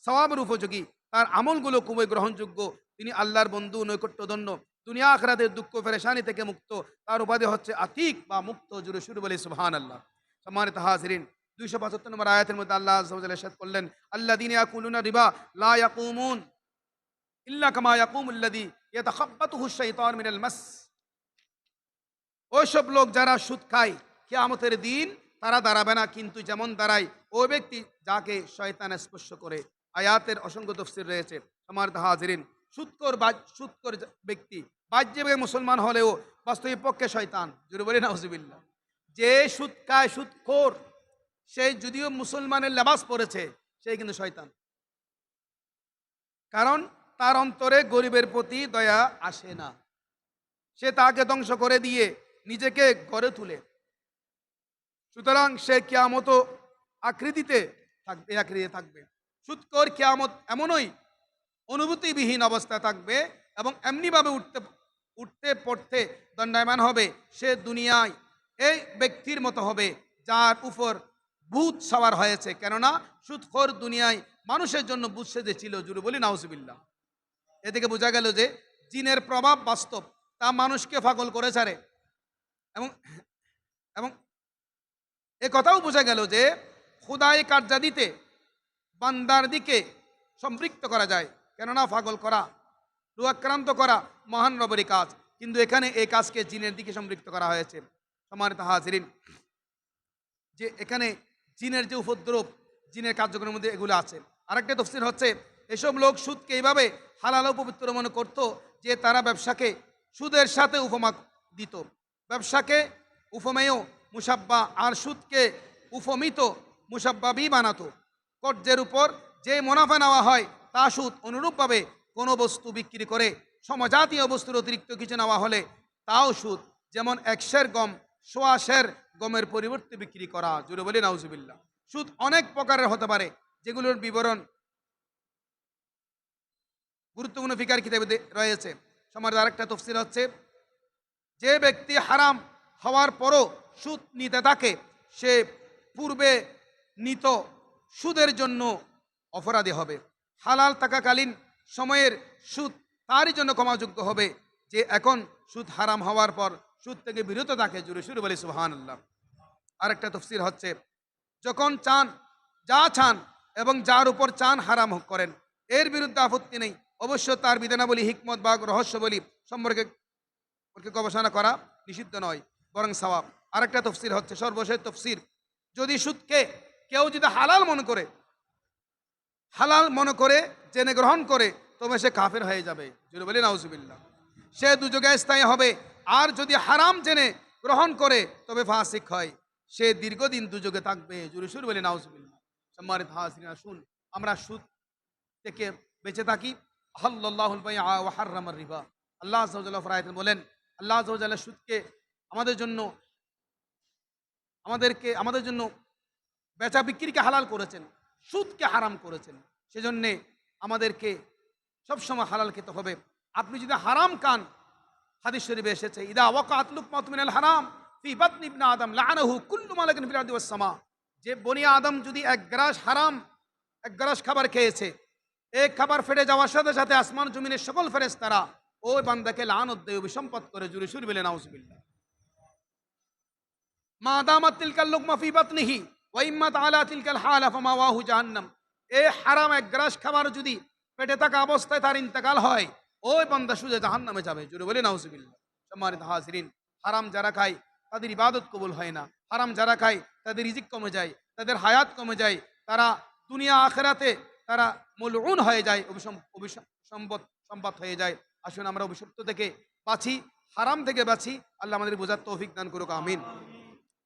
সওয়াবের উপযোগী, তার আমলগুলো খুবই গ্রহণযোগ্য, তিনি আল্লাহর বন্ধু, নৈকট্যধন্য, দুনিয়া আখিরাতের দুঃখ পেরেশানি থেকে মুক্ত, তার উপাধি হচ্ছে আতিক বা মুক্ত। জুড়ে শুরু বলি সুবহানাল্লাহ। সম্মানিত হাজরিন, 275 নম্বর আয়াতের মধ্যে আল্লাহ আযজা ওয়া জাল্লা ইরশাদ করলেন, আল্লাযীনা ইয়াকুলুনা রিবা লা ইয়াকুমুন ইল্লা কামা ইয়াকুমুল্লাযী ইয়াতাখাব্বাতুহু শাইতান মিনাল মাস। ওইসব লোক যারা সুদ খায় কিয়ামতের দিন তারা দাঁড়াবে না, কিন্তু যেমন দাঁড়ায় ওই ব্যক্তি যাকে শয়তান স্পর্শ করে। আয়াতের অসংখ্য তাফসীর রয়েছে। আমার হাজিরিন, সুদকর ব্যক্তি বাহ্যিকভাবে মুসলমান হলেও বাস্তবিক পক্ষে শয়তান। জুড়ে বলি নাউজুবিল্লাহ। যে সুদ খায়, সুদখোর, সে যদিও মুসলমানের লেবাস পরেছে, সে কিন্তু শয়তান। কারণ তার অন্তরে গরিবের প্রতি দয়া আসে না, সে তাকে ধ্বংস করে দিয়ে নিজেকে গড়ে তুলে। সুতরাং সে কিয়ামত আকৃতিতে থাকবে, আকৃতিতে থাকবে। সুদখোর কিয়ামত এমনই অনুভূতিবিহীন অবস্থায় থাকবে এবং এমনিভাবে উঠতে পড়তে দণ্ডায়মান হবে, সে দুনিয়ায় এই ব্যক্তির মতো হবে যার উপর ভূত সওয়ার হয়েছে। কেননা সুদখোর দুনিয়ায় মানুষের জন্য ভূত সেজেছিল। জুড়ে বলি নাউজুবিল্লাহ। এ থেকে বোঝা গেল যে জিনের প্রভাব বাস্তব, তা মানুষকে পাগল করে ছাড়ে। এবং এবং এ কথাও বোঝা গেল যে খোদাই কার্যাদিতে বান্দার দিকে সম্পৃক্ত করা যায়, কেননা পাগল করা, রোগাক্রান্ত করা মহান রবেরই কাজ, কিন্তু এখানে এই কাজকে জিনের দিকে সম্পৃক্ত করা হয়েছে। সম্মানিত হাজিরিন, যে এখানে জিনের যে উপদ্রব, জিনের কার্যক্রমের মধ্যে এগুলো আছে। আরেকটা তফসির হচ্ছে, এসব লোক সুদকে এইভাবে হালাল ও পবিত্র মনে করত যে তারা ব্যবসাকে সুদের সাথে উপমা দিত, ব্যবসাকে উপমেয় মুসাব্বা আর সুদকে উপমিত মুসাব্বাবি বানাতো। কর্জের উপর যে মুনাফা নেওয়া হয় তা সুদ। অনুরূপভাবে কোনো বস্তু বিক্রি করে সমজাতীয় বস্তুর অতিরিক্ত কিছু নেওয়া হলে তাও সুদ। যেমন 1 সের গম 1.25 সের গমের পরিবর্তে বিক্রি করা। জুড়ে বলি নাউজুবিল্লাহ। সুদ অনেক প্রকারের হতে পারে, যেগুলোর বিবরণ গুরুত্বপূর্ণ ফিকার কিতাবে রয়েছে। সমাজের আরেকটা তফসির হচ্ছে, যে ব্যক্তি হারাম হওয়ার পরও সুদ নিতে থাকে, সে পূর্বে নিত সুদের জন্য অপরাধী হবে। হালাল থাকাকালীন সময়ের সুদ তারই জন্য ক্ষমাযোগ্য হবে, যে এখন সুদ হারাম হওয়ার পর সুদ থেকে বিরত থাকে। জুড়ে শুরু বলি সুবহানাল্লাহ। আরেকটা তফসির হচ্ছে, যখন চান যা চান এবং যার উপর চান হারাম করেন, এর বিরুদ্ধে আপত্তি নেই। অবশ্য তার বিধানাবলী, হিকমত বা রহস্যবলী সম্পর্কে গবেষণা করা নিষিদ্ধ নয়, বরং সওয়াব। আরেকটা তফসির হচ্ছে, সর্বশেষ তফসির, যদি সুদকে কেউ যদি হালাল মনে করে জেনে গ্রহণ করে, তবে সে কাফের হয়ে যাবে। যদি বলি নাউজুবিল্লাহ, সে দুযোগে স্থায়ী হবে। আর যদি হারাম জেনে গ্রহণ করে তবে ফাসিক হয়, সে দীর্ঘদিন দুযোগে থাকবে। জুড়ে শুরু বলি নাউজুবিল্লাহ। সম্মানিত হাজিরিন, আসুন আমরা সুদ থেকে বেঁচে থাকি। আহাল্লাল্লাহুল বাইআ ওয়া হাররামার রিবা। আল্লাহ আযজা ওয়া জাল্লা ফরায়াতে বলেন, আল্লাহ আযজা ওয়া জাল্লা সুদকে আমাদের জন্য বেচা বিক্রিকে হালাল করেছেন, সুদকে হারাম করেছেন। সেজন্যে আমাদেরকে সবসময় হালাল খেতে হবে। আপনি যদি হারাম খান, হাদিস শরীফে এসেছে, ইদা ওয়াকাত লুকমাতুম মিনাল হারাম ফি বাতনি ইবনে আদম লাআনাহু কুল্লু মালাকিন ফিল আরদি ওয়াস সামা। যে বনি আদম যদি এক গ্রাস খাবার খেয়েছে, এই খাবার ফেটে যাওয়ার সাথে সাথে আসমান জমিনের সকল ফেরেশতারা ওই বান্দাকে লানত দেয়, অভিসম্পাত করে। জুড়ে শুরু বলে নাউজুবিল্লাহ। মা দামাত তিলকাল লুকমা ফি বাতনিহি ওয়া ইম্মাত আলা তিলকাল হালা ফামাওয়াহু জাহান্নাম। এই হারাম এক গ্রাস খাবার যদি পেটে থাকা অবস্থায় তার ইন্তেকাল হয়, ওই বান্দা সোজা জাহান্নামে যাবে। জুড়ে বলে নাউজুবিল্লাহ। সম্মানিত হাজিরিন, হারাম যারা খায় তাদের ইবাদত কবুল হয় না। হারাম যারা খায় তাদের রিজিক কমে যায়, তাদের হায়াত কমে যায়, তারা দুনিয়া আখিরাতে তারা মলউন হয়ে যায়, সম্পদ হয়ে যায়। আসুন আমরা অভিশপ্ত থেকে বাঁচি, হারাম থেকে বাঁচি। আল্লাহ আমাদের বোঝার তৌফিক দান করুক, আমিন।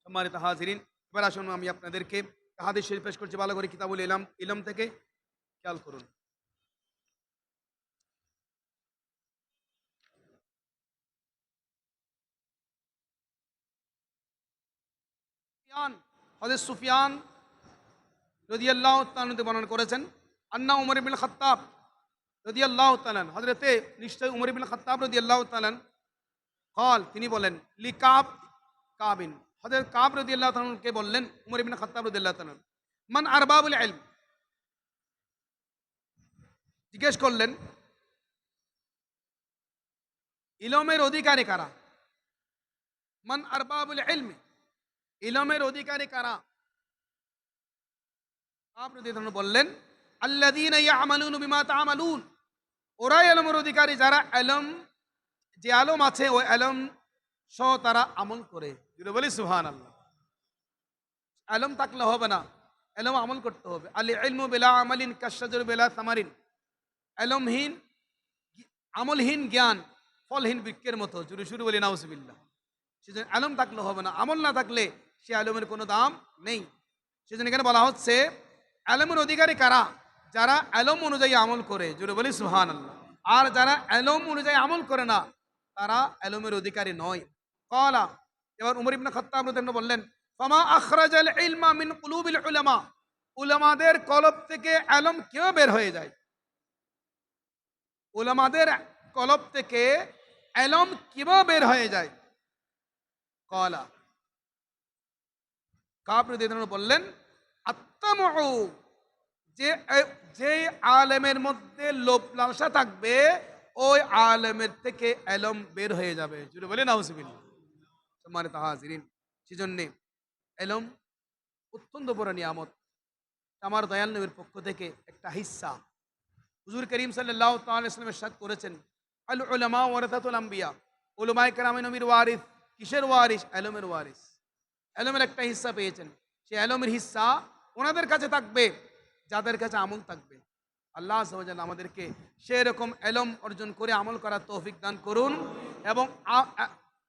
সম্মানিত হাজিরিন, এবার আসুন আমি আপনাদেরকে হাদিস শরীফ পেশ করছি ভালো করে কিতাবুল ইলম ইলম থেকে, খেয়াল করুন। হযরত সুফিয়ান রাদিয়াল্লাহু তাআলা বর্ণনা করেছেন, আন্না উমর ইবনে খাত্তাব রাদিয়াল্লাহু তাআলা, হযরতে নিশ্চয় উমর ইবনে খাত্তাব রাদিয়াল্লাহু তাআলা কল, তিনি বলেন, লিকাব কাবিন, হযরত কাব রাদিয়াল্লাহু তাআলা কে বললেন, উমর ইবনে খাত্তাব রাদিয়াল্লাহু তাআলা, মান আরবাবুল ইলম, জিজ্ঞেস করলেন ইলমের অধিকারী কারা। মান আরবাবুল ইলম, ইলমের অধিকারী কারা। আপনি বললেন, আল্লাযীনা ইয়ামালুনা বিমা তা'মালুন, ওরাই ইলমের অধিকারী যারা ইলম, যে আলম আছে ওই আলম সহ তারা আমল করে। যদি বলি সুবহানাল্লাহ। আলম থাকলে হবে না, এলম আমল করতে হবে। আল ইলমু বিলা আমালিন কাশজার বিলা সামারিন, এলমহীন আমলহীন জ্ঞান ফলহীন বৃক্ষের মতো। জুড়ে শুরু বলি নাউজুবিল্লাহ। সেজন্য আলম থাকলে হবে না, আমল না থাকলে সে আলমের কোনো দাম নেই। সেজন্য এখানে বলা হচ্ছে আলমের অধিকারী কারা, যারা আলম অনুযায়ী আমল করে। জুড়ে বলি সুবহানাল্লাহ। আর যারা আলম অনুযায়ী আমল করে না, তারা আলমের অধিকারী নয়। কলা, এবার উমর ইবনে খাত্তাব রাদিয়াল্লাহু বললেন, ফামা আখরাজাল ইলমা মিন কুলুবিল উলামা, উলামাদের কলব থেকে আলম কেউ বের হয়ে যায়। উলামাদের কলব থেকে আলম কিভাবে বের হয়ে যায়। কলা, কাব রাদিয়াল্লাহু বললেন, আত্তামু, যে যে আলেমের মধ্যে লোভ লালসা থাকবে ওই আলেমের থেকে আলম বের হয়ে যাবে। যদি বলে নাউজুবিল্লাহ। সম্মানিত হাজিরিন, সেজন্য এলম অত্যন্ত বড় নিয়ামত। আমার দয়াল নবীর পক্ষ থেকে একটা হিস্সা। হুজুর করিম সাল্লাল্লাহু তাআলা আলাইহি ওয়াসাল্লাম ইরশাদ করেছেন, আল উলামা ওয়ারাসাতুল আম্বিয়া, উলামায়ে কেরাম নবীর ওয়ারিস। কিসের ওয়ারিস? এলমের ওয়ারিস। এলমের একটা হিস্সা পেয়েছেন, সেই এলমের হিস্সা ওনাদের কাছে থাকবে যাদের কাছে আমল থাকবে। আল্লাহ আযজা ওয়া জাল্লা আমাদেরকে সেরকম এলম অর্জন করে আমল করার তৌফিক দান করুন এবং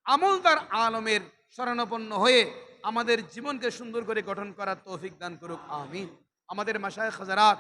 আমলদার আলমের শরণাপন্ন হয়ে আমাদের জীবনকে সুন্দর করে গঠন করার তৌফিক দান করুক, আমিন। আমাদের মাশায়েখ হযরত,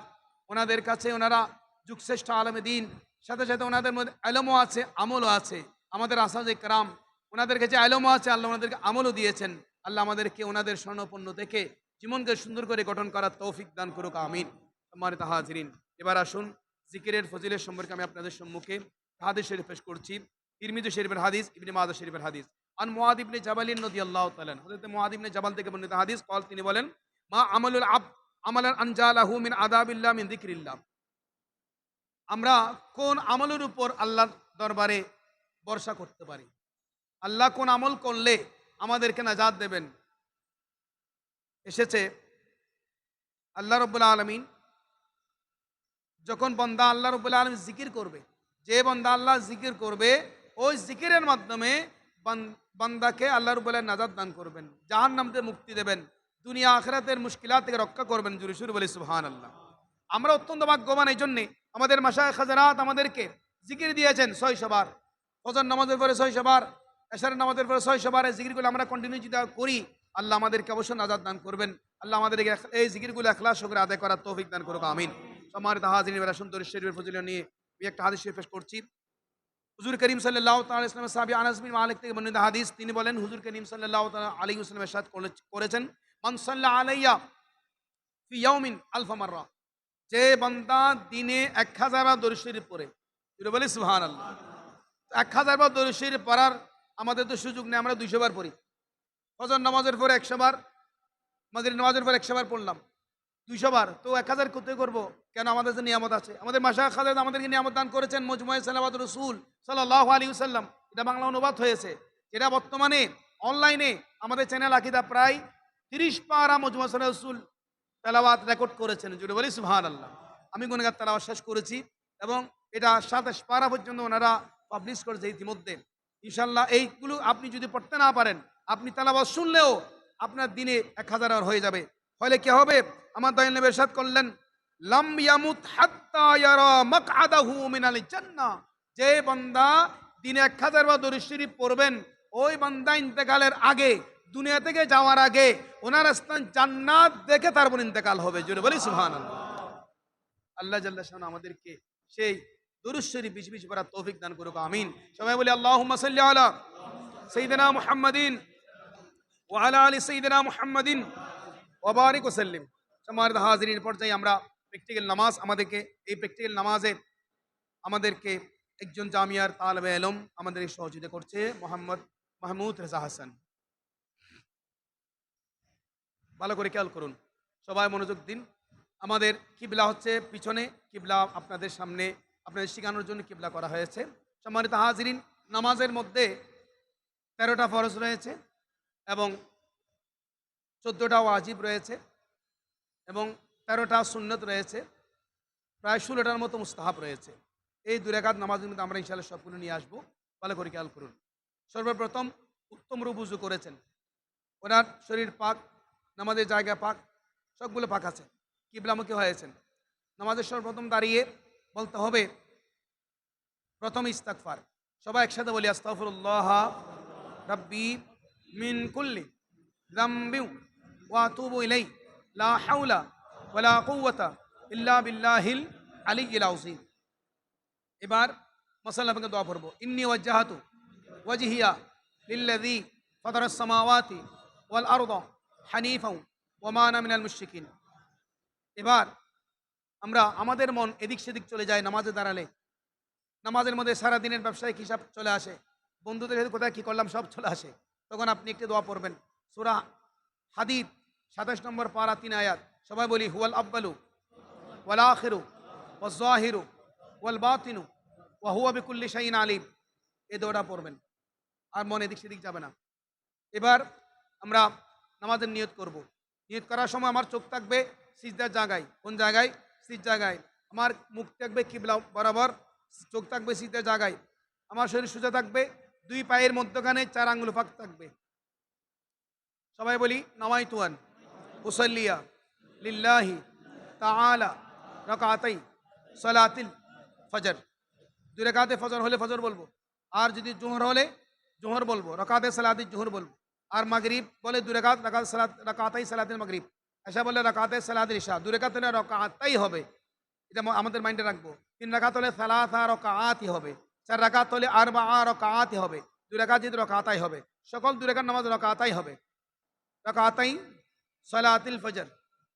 ওনাদের কাছে ওনারা যুগশ্রেষ্ঠ আলেমে দ্বীন, সাথে সাথে ওনাদের মধ্যে ইলমও আছে, আমলও আছে। আমাদের আসাদে কেরাম, ওনাদের কাছে ইলমও আছে, আল্লাহ ওনাদেরকে আমলও দিয়েছেন। আল্লাহ আমাদেরকে ওনাদের শরণাপন্ন থেকে জীবনকে সুন্দর করে গঠন করার তৌফিক দান করুক, আমিন। সম্মানিত হাজিরিন, এবার আসুন জিকিরের ফজিলত সম্পর্কে আমি আপনাদের সম্মুখে হাদিস শরীফ পেশ করছি। তিরমিজি শরীফের হাদিস, ইবনে মাজাহ শরীফের হাদিস। আন মুআদ ইবনে জাবাল রাদিয়াল্লাহু তাআলা, হযরত মুআদ ইবনে জাবাল থেকে বর্ণিত হাদিস। কল, তিনি বলেন, মা আমালুল আবদ আমালান আনজালাহু মিন আযাবিল্লাহ মিন যিকরিল্লাহ, আমরা কোন আমলের উপর আল্লাহর দরবারে ভরসা করতে পারি? আল্লাহ কোন আমল করলে আমাদেরকে নাজাত দেবেন? এসেছে আল্লাহ রাব্বুল আলামিন যখন বান্দা আল্লাহ রাব্বুল আলামিন জিকির করবে, যে বান্দা আল্লাহ জিকির করবে, ওই জিকিরের মাধ্যমে বান্দাকে আল্লাহ রাব্বুল আলামিন নাজাত দান করবেন, জাহান্নাম থেকে মুক্তি দেবেন, দুনিয়া আখিরাতের মুশকিলাত থেকে রক্ষা করবেন। জোরে সুরে বলি সুবহানাল্লাহ। আমরা অত্যন্ত ভাগ্যবান, এই জন্যে আমাদের মাশায়েখ হযরত আমাদেরকে জিকির দিয়েছেন 600 বার। ফজর নামাজের পরে 600 বার, এশার নামাজের পরে 600 বার। এই জিকিরগুলো আমরা কন্টিনিউ যদি করি, আল্লাহ আমাদেরকে অবশ্যই নাজাত দান করবেন। আল্লাহ আমাদেরকে এই জিকিরগুলো ইখলাস করে আদায় করার তৌফিক দান করুক, আমিন। সম্মানিত হাজিরিন, এবার সুন্দর শরীফের ফজিলত নিয়ে আমি একটা হাদিস শরীফ পেশ করছি। হুজুর করিম সাল্লাল্লাহু তাআলা আলাইহি ওয়াসাল্লাম সাহাবী আনাস বিন মালিক থেকে বর্ণিত হাদিস। তিনি বলেন, হুজুর করিম সাল্লাল্লাহু তাআলা আলাইহি ওয়াসাল্লাম ইরশাদ করেছেন, মান সাল্লা আলাইয়া ফি ইয়াউমিন আলফা মাররা, যে বান্দা দিনে 1000 বার দরুদ শরীফ পড়ে। এটা বলি সুবহানাল্লাহ। 1000 বার দরুদ শরীফ পড়ার আমাদের তো সুযোগ নেই, আমরা 200 বার পড়ি। ফজর নামাজের পরে 100 বার, মাগরিব নামাজের পরে 100 বার পড়লাম, 200 বার। তো 1000 কোথায় করবো? কেন? আমাদের যে নিয়ামত আছে, আমাদের মাশায়েখ খালেদ আমাদেরকে নিয়ামত দান করেছেন মজমুয়ে সালাওয়াতুর রাসূল সাল্লাল্লাহু আলাইহি ওয়াসাল্লাম। এটা বাংলা অনুবাদ হয়েছে, এটা বর্তমানে অনলাইনে আমাদের চ্যানেল আকিদা প্রায় 30 পারা মজমুয়ে সালাওয়াতুর রাসূল তেলাওয়াত রেকর্ড করেছেন। জুড়ে বলি সুবহানাল্লাহ। আমি গুণগার তেলাওয়াত শেষ করেছি এবং এটা 27 পারা পর্যন্ত ওনারা পাবলিশ করেছে ইতিমধ্যে। ইনশাআল্লাহ এইগুলো আপনি যদি পড়তে না পারেন, আপনি তেলাওয়াত শুনলেও আপনার দিনে 1000 বার হয়ে যাবে। ফলে কি হবে? আমার দয়াল নবী ইরশাদ করলেন, লাম ইয়ামুত হাত্তা ইয়ারা মাকআদাহু মিনাল জান্নাহ, যে বান্দা দিনে 1000 বার দরুদ শরীফ পড়বেন, ওই বান্দা ইন্তেকালের আগে, দুনিয়া থেকে যাওয়ার আগে ওনার স্থান জান্নাত দেখে তারপর ইন্তেকাল হবে। জোরে বলি সুবহানাল্লাহ। আল্লাহ জাল্লা শান আমাদেরকে সেই দরুদ শরীফ বেশি বেশি পড়ার তৌফিক দান করুক, আমিন। সবাই বলি আল্লাহুম্মা সাল্লি আলা সাইয়্যিদিনা মুহাম্মাদিন ওয়া আলা আলি সাইয়্যিদিনা মুহাম্মাদিন ওয়া বারিক ওয়া সাল্লিম। সম্মানিত হাজিরিন, পর্যায়ে আমরা প্র্যাকটিক্যাল নামাজ, আমাদেরকে এই প্র্যাকটিক্যাল নামাজে আমাদেরকে একজন জামিয়ার তালেবে ইলম আমাদের সহযোগিতা করছে, মোহাম্মদ মাহমুদ রেজা হাসান। ভালো করে খেয়াল করুন, সবাই মনোযোগ দিন। আমাদের কিবলা হচ্ছে পিছনে, কিবলা আপনাদের সামনে, আপনাদের শেখানোর জন্য কিবলা করা হয়েছে। সম্মানিত হাজিরিন, নামাজের মধ্যে 13টা ফরজ রয়েছে এবং 14টা ওয়াজিব রয়েছে এবং 13টা সুন্নত রয়েছে, প্রায় 16টার মতো মুস্তাহাব রয়েছে। এই 2 রাকাত নামাজের মধ্যে আমরা ইনশাআল্লাহ সবগুলো নিয়ে আসবো। ভালো করে খেয়াল করুন। সর্বপ্রথম উত্তম রূপ উযু করেছেন, ওনার শরীর পাক, নামাজের জায়গা পাক, সবগুলো পাক আছে, কিবলামুখী হয়েছেন। নামাজের সর্বপ্রথম দাঁড়িয়ে বলতে হবে প্রথম ইস্তিগফার। সবাই একসাথে বলি আস্তাগফিরুল্লাহ রাব্বি মিন কুল্লি যামবিন ওয়া আতুবু ইলাইহি লা হাওলা ওয়ালা কুওয়াতা ইল্লা বিল্লাহিল আলিয়্যিল আযীম। এবার মুসাল্লামকে দোয়া পড়ব, ইন্নী ওয়াজ্জাহাতু ওয়াজহিয়া লিল্লাযী ফাতারাস সামাওয়াতি ওয়াল আরদা হানিফাও ওয়া মা আনা মিনাল মুশরিকিন। এবার আমরা আমাদের মন এদিক সেদিক চলে যায় নামাজে দাঁড়ালে। নামাজের মধ্যে সারা দিনের ব্যবসায়িক হিসাব চলে আসে, বন্ধুদের সাথে কোথায় কী করলাম সব চলে আসে। তখন আপনি একটি দোয়া পড়বেন, সূরা হাদীদ 27 নম্বর পারা 3 আয়াত। সবাই বলি হুয়াল আব্বালু ওয়াল আখিরু ওয়াজ যাহিরু ওয়াল বাতিনু ওয়া হুয়া বিকুল্লি শাইইন আলিম। এই দোয়াটা পড়বেন, আর মন এদিক সেদিক যাবে না। এবার আমরা নামাজের নিয়ত করব। নিয়ত করার সময় আমার চোখ থাকবে সিজদার জায়গায়। কোন জায়গায়? সিজ জায়গায়। আমার মুখ থাকবে কিবলা বরাবর, চোখ থাকবে সিজদার জায়গায়। আমার শরীর সোজা থাকবে, 2 পায়ের মধ্যখানে 4 আঙ্গুল ফাঁক থাকবে। সবাই বলি নাওয়াইতু আন উসাল্লিয়া লিল্লাহি তাআলা রাকাতাই সালাতিল ফজর। 2 রাকাতে ফজর হলে ফজর বলবো, আর যদি জোহর হলে জোহর বলবো, রাকাতে সালাতিল জোহর বলবো। আর মাগরিব বলে 2 রাকাত রাকাতাই সালাতিল মাগরিব। এশা বলে রাকাতে সালাতিল ইশা। 2 রাকাত হলে রাকাতাই হবে, এটা আমাদের মাইন্ডে রাখবো। 3 রাকাত হলে সালাসা রাকাতই হবে, 4 রাকাত হলে আরবা রাকাতই হবে, 2 রাকাত যদি রাকাতাই হবে। সকল 2 রাকাত নামাজ রাকাতাই হবে। রাকাতাই সালাতিল ফজর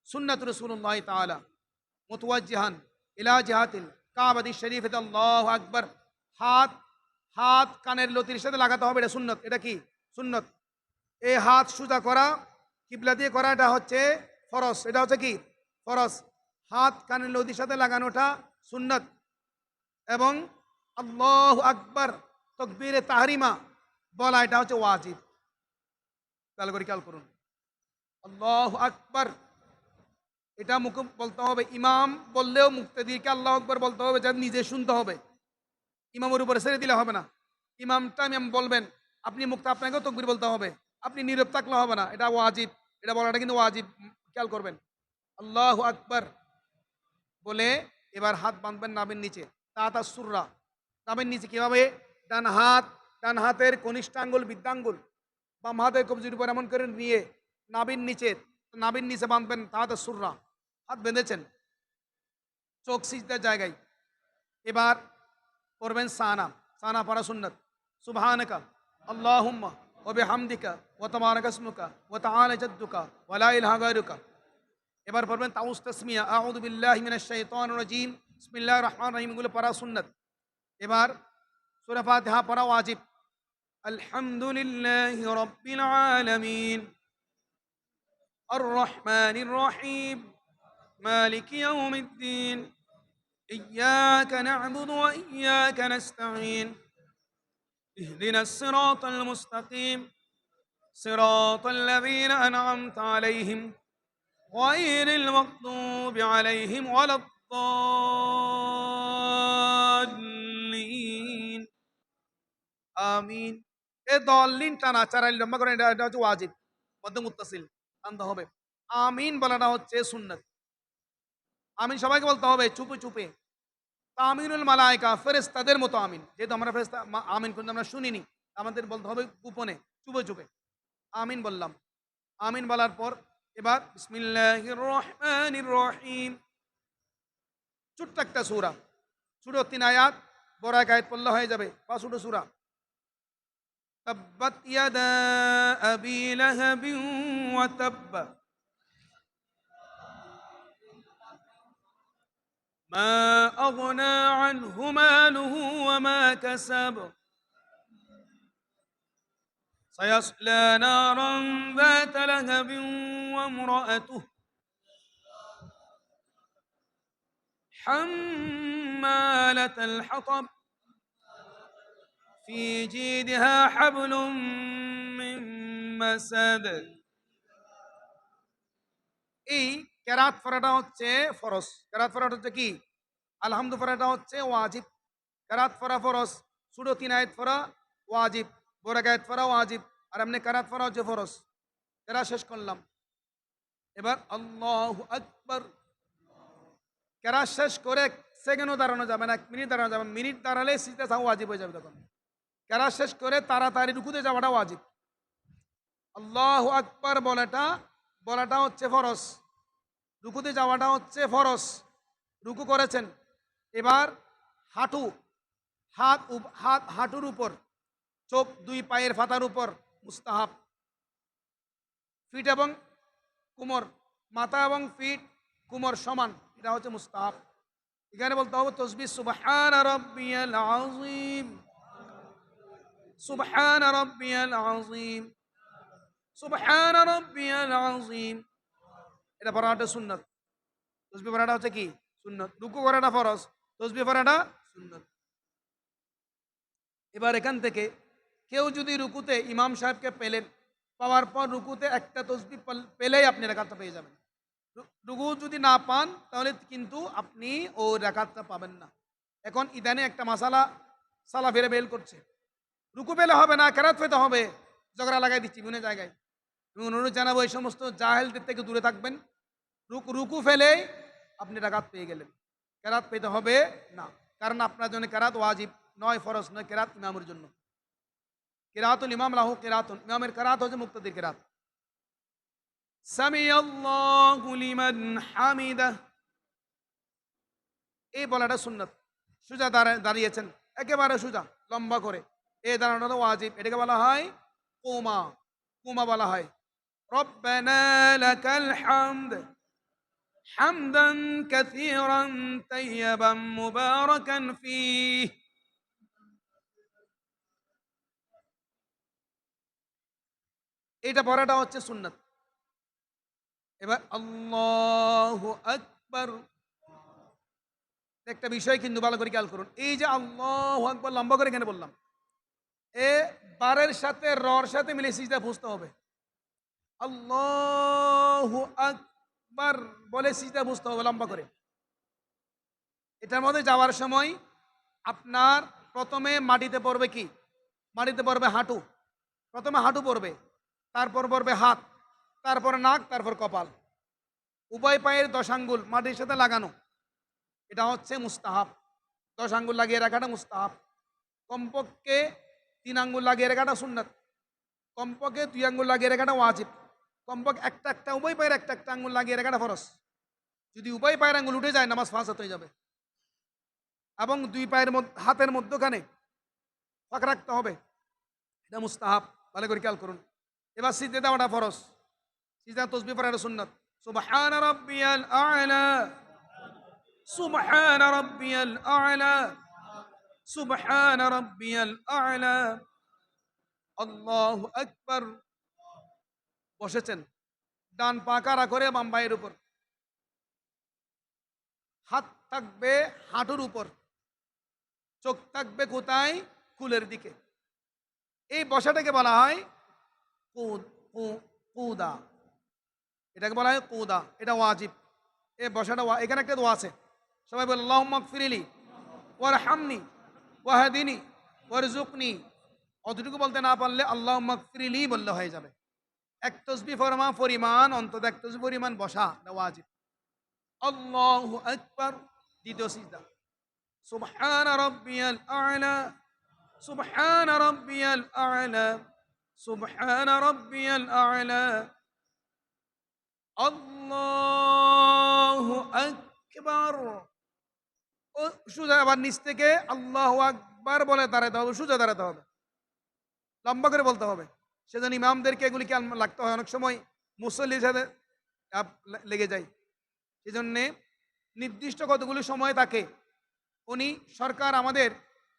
সুন্নাত রাসূলুল্লাহ তাআলা মুতাওয়াজ্জিহান ইলা জিহাতিল কাবাতি শরীফাত। আল্লাহু আকবার। হাত হাত কানের লতির সাথে লাগাতে হবে, এটা সুন্নত। এটা কি? সুন্নত। এই হাত সোজা করা, কিবলা দিয়ে করা, এটা হচ্ছে ফরজ। এটা হচ্ছে কি? ফরজ। হাত কানের লতির সাথে লাগানোটা সুন্নত। এবং আল্লাহু আকবার তাকবীরে তাহরিমা বলা, এটা হচ্ছে ওয়াজিব। তাহলে করে খেয়াল করুন, আল্লাহু আকবার এটা মুখে বলতে হবে। ইমাম বললেও মুক্তাদিকে আল্লাহু আকবার বলতে হবে, যা নিজে শুনতে হবে, ইমামের উপরে ছেড়ে দিলে হবে না। ইমামটা ইমাম বলবেন, আপনি মুক্তা, আপনাকেও তাকবীর বলতে হবে, আপনি নীরব থাকলে হবে না। এটা ওয়াজিব, এটা বলাটা কিন্তু ওয়াজিব, খেয়াল করবেন। আল্লাহু আকবার বলে এবার হাত বাঁধবেন নাভির নিচে, তাতা সুররা। নাভির নিচে কিভাবে? ডান হাতের কনিষ্ঠ আঙ্গুল বৃদ্ধাঙ্গুল বাম হাতের কবজির উপর এমন করে নিয়ে নাভির নিচে বাঁধবেন, তাতা সুররা। হাত বেঁধেছেন, চোখ সিজদার জায়গায়। এবার পড়বেন সানা পড়া সুন্নত। সুবহানাকা আল্লাহুম্মা ওয়া বিহামদিকা ওয়া তাবারাকা ইসমুকা ওয়া তাআলা জাদ্দুকা ওয়া লা ইলাহা গায়রুকা। এবার পড়বেন তাউস তাসমিয়া, আউযু বিল্লাহি মিনাশ শাইতানির রাজীম, বিসমিল্লাহির রহমানির রহিম, গুলো পড়া সুন্নত। এবার সূরা ফাতিহা পড়া ওয়াজিব। আলহামদুলিল্লাহি রাব্বিল আলামিন আর রহমানির রহিম মালিকি ইয়াউমিদ্দিন ইয়্যাকা না'বুদু ওয়া ইয়্যাকা নাস্তাঈন ইহদিনাস সিরাতাল মুস্তাকিম সিরাতাল লাযীনা আন'আমতা আলাইহিম গায়রিল মাগদুবি আলাইহিম ওয়ালাদ-দাল্লিন। আমিন। এ দল্লিন টানা চারাই লম্বা করে, এটা হচ্ছে ওয়াজিব, মধ্যম মুত্তাসিল টানতে হবে। আমিন বলাটা হচ্ছে সুন্নাত। আমিন সবাইকে বলতে হবে চুপে চুপে। তামিনুল মালায়েকা, ফেরেশতাদের মতো আমিন। যেহেতু আমরা ফেরেশতা আমিন কিন্তু আমরা শুনিনি, আমাদের বলতে হবে গোপনে, চুপে চুপে আমিন বললাম। আমিন বলার পর এবার বিসমিল্লাহির রহমানির রহিম, ছোট্ট একটা সূরা, ছোট ৩ আয়াত, বড় এক আয়াত পড়লে হয়ে যাবে, বা ছোট সূরা। তাব্বাত ইয়াদা আবি লাহাবিন ওয়া তাব্বা মা আগনা আনহু মালুহু ওয়া মা কাসাব সায়াসলা নারান যাতা লাহাবিন ওয়া ইমরাআতুহু হাম্মালাতাল হাতাব ফি জিদিহা হাবলুম মিন মাসাদ। এই কেরাত পড়াটা হচ্ছে ফরজ। কেরাত পড়াটা হচ্ছে কি? আলহামদু পড়াটা হচ্ছে ওয়াজিব। কেরাত পড়া ফরজ, ছোট ৩ আয়াত পড়া ওয়াজিব, বড় এক আয়াত পড়া ওয়াজিব, আর এমনি কেরাত পড়া হচ্ছে ফরজ। কেরাত শেষ করলাম। এবার আল্লাহু আকবার। কেরাত শেষ করে ১ সেকেন্ডও দাঁড়ানো যাবে না, ১ মিনিট দাঁড়ানো যাবে না। মিনিট দাঁড়ালে সিজদা সাহু ওয়াজিব হয়ে যাবে তখন। কেরাত শেষ করে তাড়াতাড়ি রুকুতে যাওয়াটা ওয়াজিব। আল্লাহু আকবার বলাটা হচ্ছে ফরজ। রুকুতে যাওয়াটা হচ্ছে ফরজ। রুকু করেছেন, এবার হাঁটু, হাঁটুর উপর, চোখ ২ পায়ের ফাতার উপর মুস্তাহাব। ফিট এবং কোমর, মাথা এবং ফিট কোমর সমান, এটা হচ্ছে মুস্তাহাব। এখানে বলতে হবে তসবিহ সুবহানা রাব্বিয়াল আযীম, সুবহানা রাব্বিয়াল আযীম, সুবহানা রাব্বিয়াল আযীম। এটা পড়াটা সুন্নাত। তসবিহ পড়াটা হচ্ছে কি? সুন্নাত। রুকু করাটা ফরজ, তসবিহ পড়াটা সুন্নাত। এবার এখান থেকে কেউ যদি রুকুতে ইমাম সাহেবকে পেলেন, পাওয়ার পর রুকুতে একটা তসবিহ পেলেই আপনি রাকাতটা পেয়ে যাবেন। রুকু যদি না পান তাহলে কিন্তু আপনি ও রাকাতটা পাবেন না। এখন ইদানে একটা মাসালা সালা ফেরে বেল করছে, রুকু পেলে হবে না, কেরাত পেতে হবে, ঝগড়া লাগাই দিচ্ছি বিভিন্ন জায়গায়। আমি অনুরোধ জানাবো এই সমস্ত জাহেলদের থেকে দূরে থাকবেন। রুকু ফেলেই আপনি রাকাত পেয়ে গেলেন, কেরাত পেতে হবে না। কারণ আপনার জন্য কেরাত ওয়াজিব নয়, ফরজ নয়, কেরাত ইমামের জন্য। কেরাতুল ইমাম লাহু কেরাতুন, ইমামের কেরাত হচ্ছে মুক্তাদির কেরাত। সামি আল্লাহু লিমান হামিদাহ, এই বলাটা সুন্নাত। সোজা দাঁড়িয়েছেন, একেবারে সোজা লম্বা করে, এই দাঁড়ানোটা ওয়াজিব। এটাকে বলা হয় কুমা, কুমা বলা হয়। রব্বানা লাকাল হামদ হামদান কাসীরান তাইয়্যিবান মুবারাকান ফীহ। এটা পড়াটা হচ্ছে সুন্নাত। এবার আল্লাহু আকবার, একটা বিষয় কিন্তু ভালো করে খেয়াল করুন। এই যে আল্লাহু আকবার লম্বা করে কেন বললাম? এ বারের সাথে রর সাথে মিলে সিজদা বুঝতে হবে। আল্লাহু আকবার বলে সিজদা বুঝতে হবে লম্বা করে। এটার মধ্যে যাওয়ার সময় আপনার প্রথমে মাটিতে পড়বে কি? মাটিতে পড়বে হাঁটু, প্রথমে হাঁটু পড়বে, তারপর পড়বে হাত, তারপর নাক, তারপর কপাল। উভয় পায়ের ১০ আঙ্গুল মাটির সাথে লাগানো, এটা হচ্ছে মুস্তাহাব। ১০ আঙ্গুল লাগিয়ে রাখাটা মুস্তাহাব। কমপক্ষে ৩ আঙ্গুল লাগিয়ে রাখাটা সুন্নাত। কমপক্ষে ২ আঙ্গুল লাগিয়ে রাখাটা ওয়াজিব। কমপক্ষে একটা উভয় পায়ের একটা আঙ্গুল লাগিয়ে রাখাটা ফরজ। যদি উভয় পায়ের আঙ্গুল উঠে যায় নামাজ ফাঁসাত হয়ে যাবে। এবং ২ পায়ের হাতের মধ্যখানে ফাঁক রাখতে হবে, এটা মুস্তাহাব। ভালো করে খেয়াল করুন। এবার সিজদা দেওয়াটা ফরজ। সিজদা তাসবিহ পড়াটা সুন্নাত। সুবহানা রাব্বিয়াল আ'লা, সুবহানা রাব্বিয়াল আ'লা, সুবহানা রাব্বিয়াল আ'লা, আল্লাহু আকবার। বসেছেন, ডান পা কারা করে বাম পায়ের উপর, হাত থাকবে হাঁটুর উপর, চোখ থাকবে কোথায়? কুলের দিকে। এই বসাটাকে বলা হয় কুদা, এটাকে বলা হয় কুদা, এটা ওয়াজিব। এই বসাটা এখানে একটা দোয়া আছে, সবাই বলে আল্লাহুম্মা গফিরলি ওয়ারহামনি ওয়াহদিনি ওয়ারজুকনি। অতটুকু বলতে না পারলে আল্লাহুম্মা গফিরলি বললে হয়ে যাবে। এক তাসবিহ পরিমাণ, অন্তত এক তাসবিহ পরিমাণ বসা, এটা ওয়াজিব। আল্লাহু আকবার, দ্বিতীয় সিজদা। সুবহান রাব্বিয়াল আ'লা, সুবহান রাব্বিয়াল আ'লা, সুবহান রাব্বিয়াল আ'লা, আল্লাহু আকবার। ও সোজা আবার নিচ থেকে আল্লাহু আকবার বলে দাঁড়াতে হবে, সোজা দাঁড়াতে হবে, লম্বা করে বলতে হবে। সেজন্য ইমামদেরকে এগুলি খেয়াল রাখতে হয়, অনেক সময় মুসল্লির সাথে লেগে যায়। সেজন্যে নির্দিষ্ট কতগুলো সময় থাকে, উনি সরকার আমাদের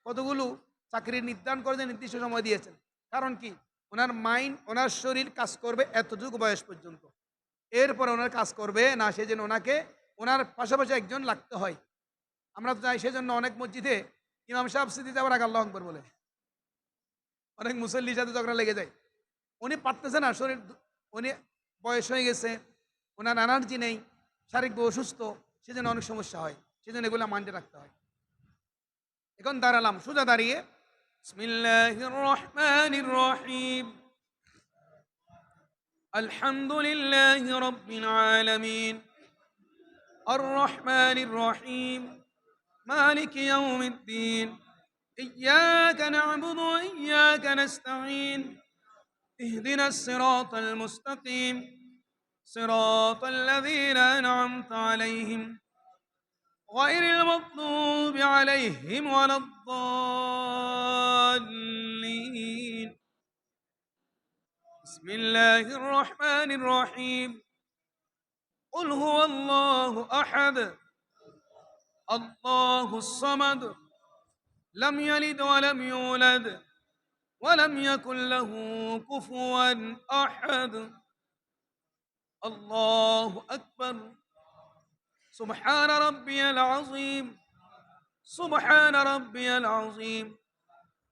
কতগুলো চাকরির নির্ধারণ করে যে নির্দিষ্ট সময় দিয়েছেন। কারণ কি, ওনার মাইন্ড, ওনার শরীর কাজ করবে এতটুকু বয়স পর্যন্ত, এরপর ওনার কাজ করবে না। সেজন্য ওনাকে, ওনার পাশাপাশি একজন লাগতে হয়। আমরা তো চাই, সেজন্য অনেক মসজিদে ইমাম সাহেব সিদ্ধি যাওয়ার আগে আল্লাহু আকবার বলে, অনেক মুসল্লির সাথে ঝগড়া লেগে যায়। উনি পারতেছে না, শরীর, উনি বয়স হয়ে গেছে, ওনার এনার্জি নেই, শারীরিকভাবে অসুস্থ, সেজন্য অনেক সমস্যা হয়। সেজন্য এগুলো মানতে রাখতে হয়। এখন দাঁড়ালাম, সোজা দাঁড়িয়ে বিসমিল্লাহির রহমানির রহিম, আলহামদুলিল্লাহি রাব্বিল আলামিন, আর রহমানির রহিম, মালিক ইয়াউমিদ্দিন, ইয়্যাকা না'বুদু ওয়া ইয়্যাকা নাস্তাঈন, ইহদিনাস সিরাতাল মুস্তাকিম, সিরাতাল লাযীনা আন'আমতা আলাইহিম غير المغضوب عليهم ولا الضالين. بسم الله الرحمن الرحيم. قل هو الله أحد الله الصمد لم يلد ولم يولد ولم يكن له كفوا أحد. الله أكبر. سبحان ربي العظيم، سبحان ربي العظيم،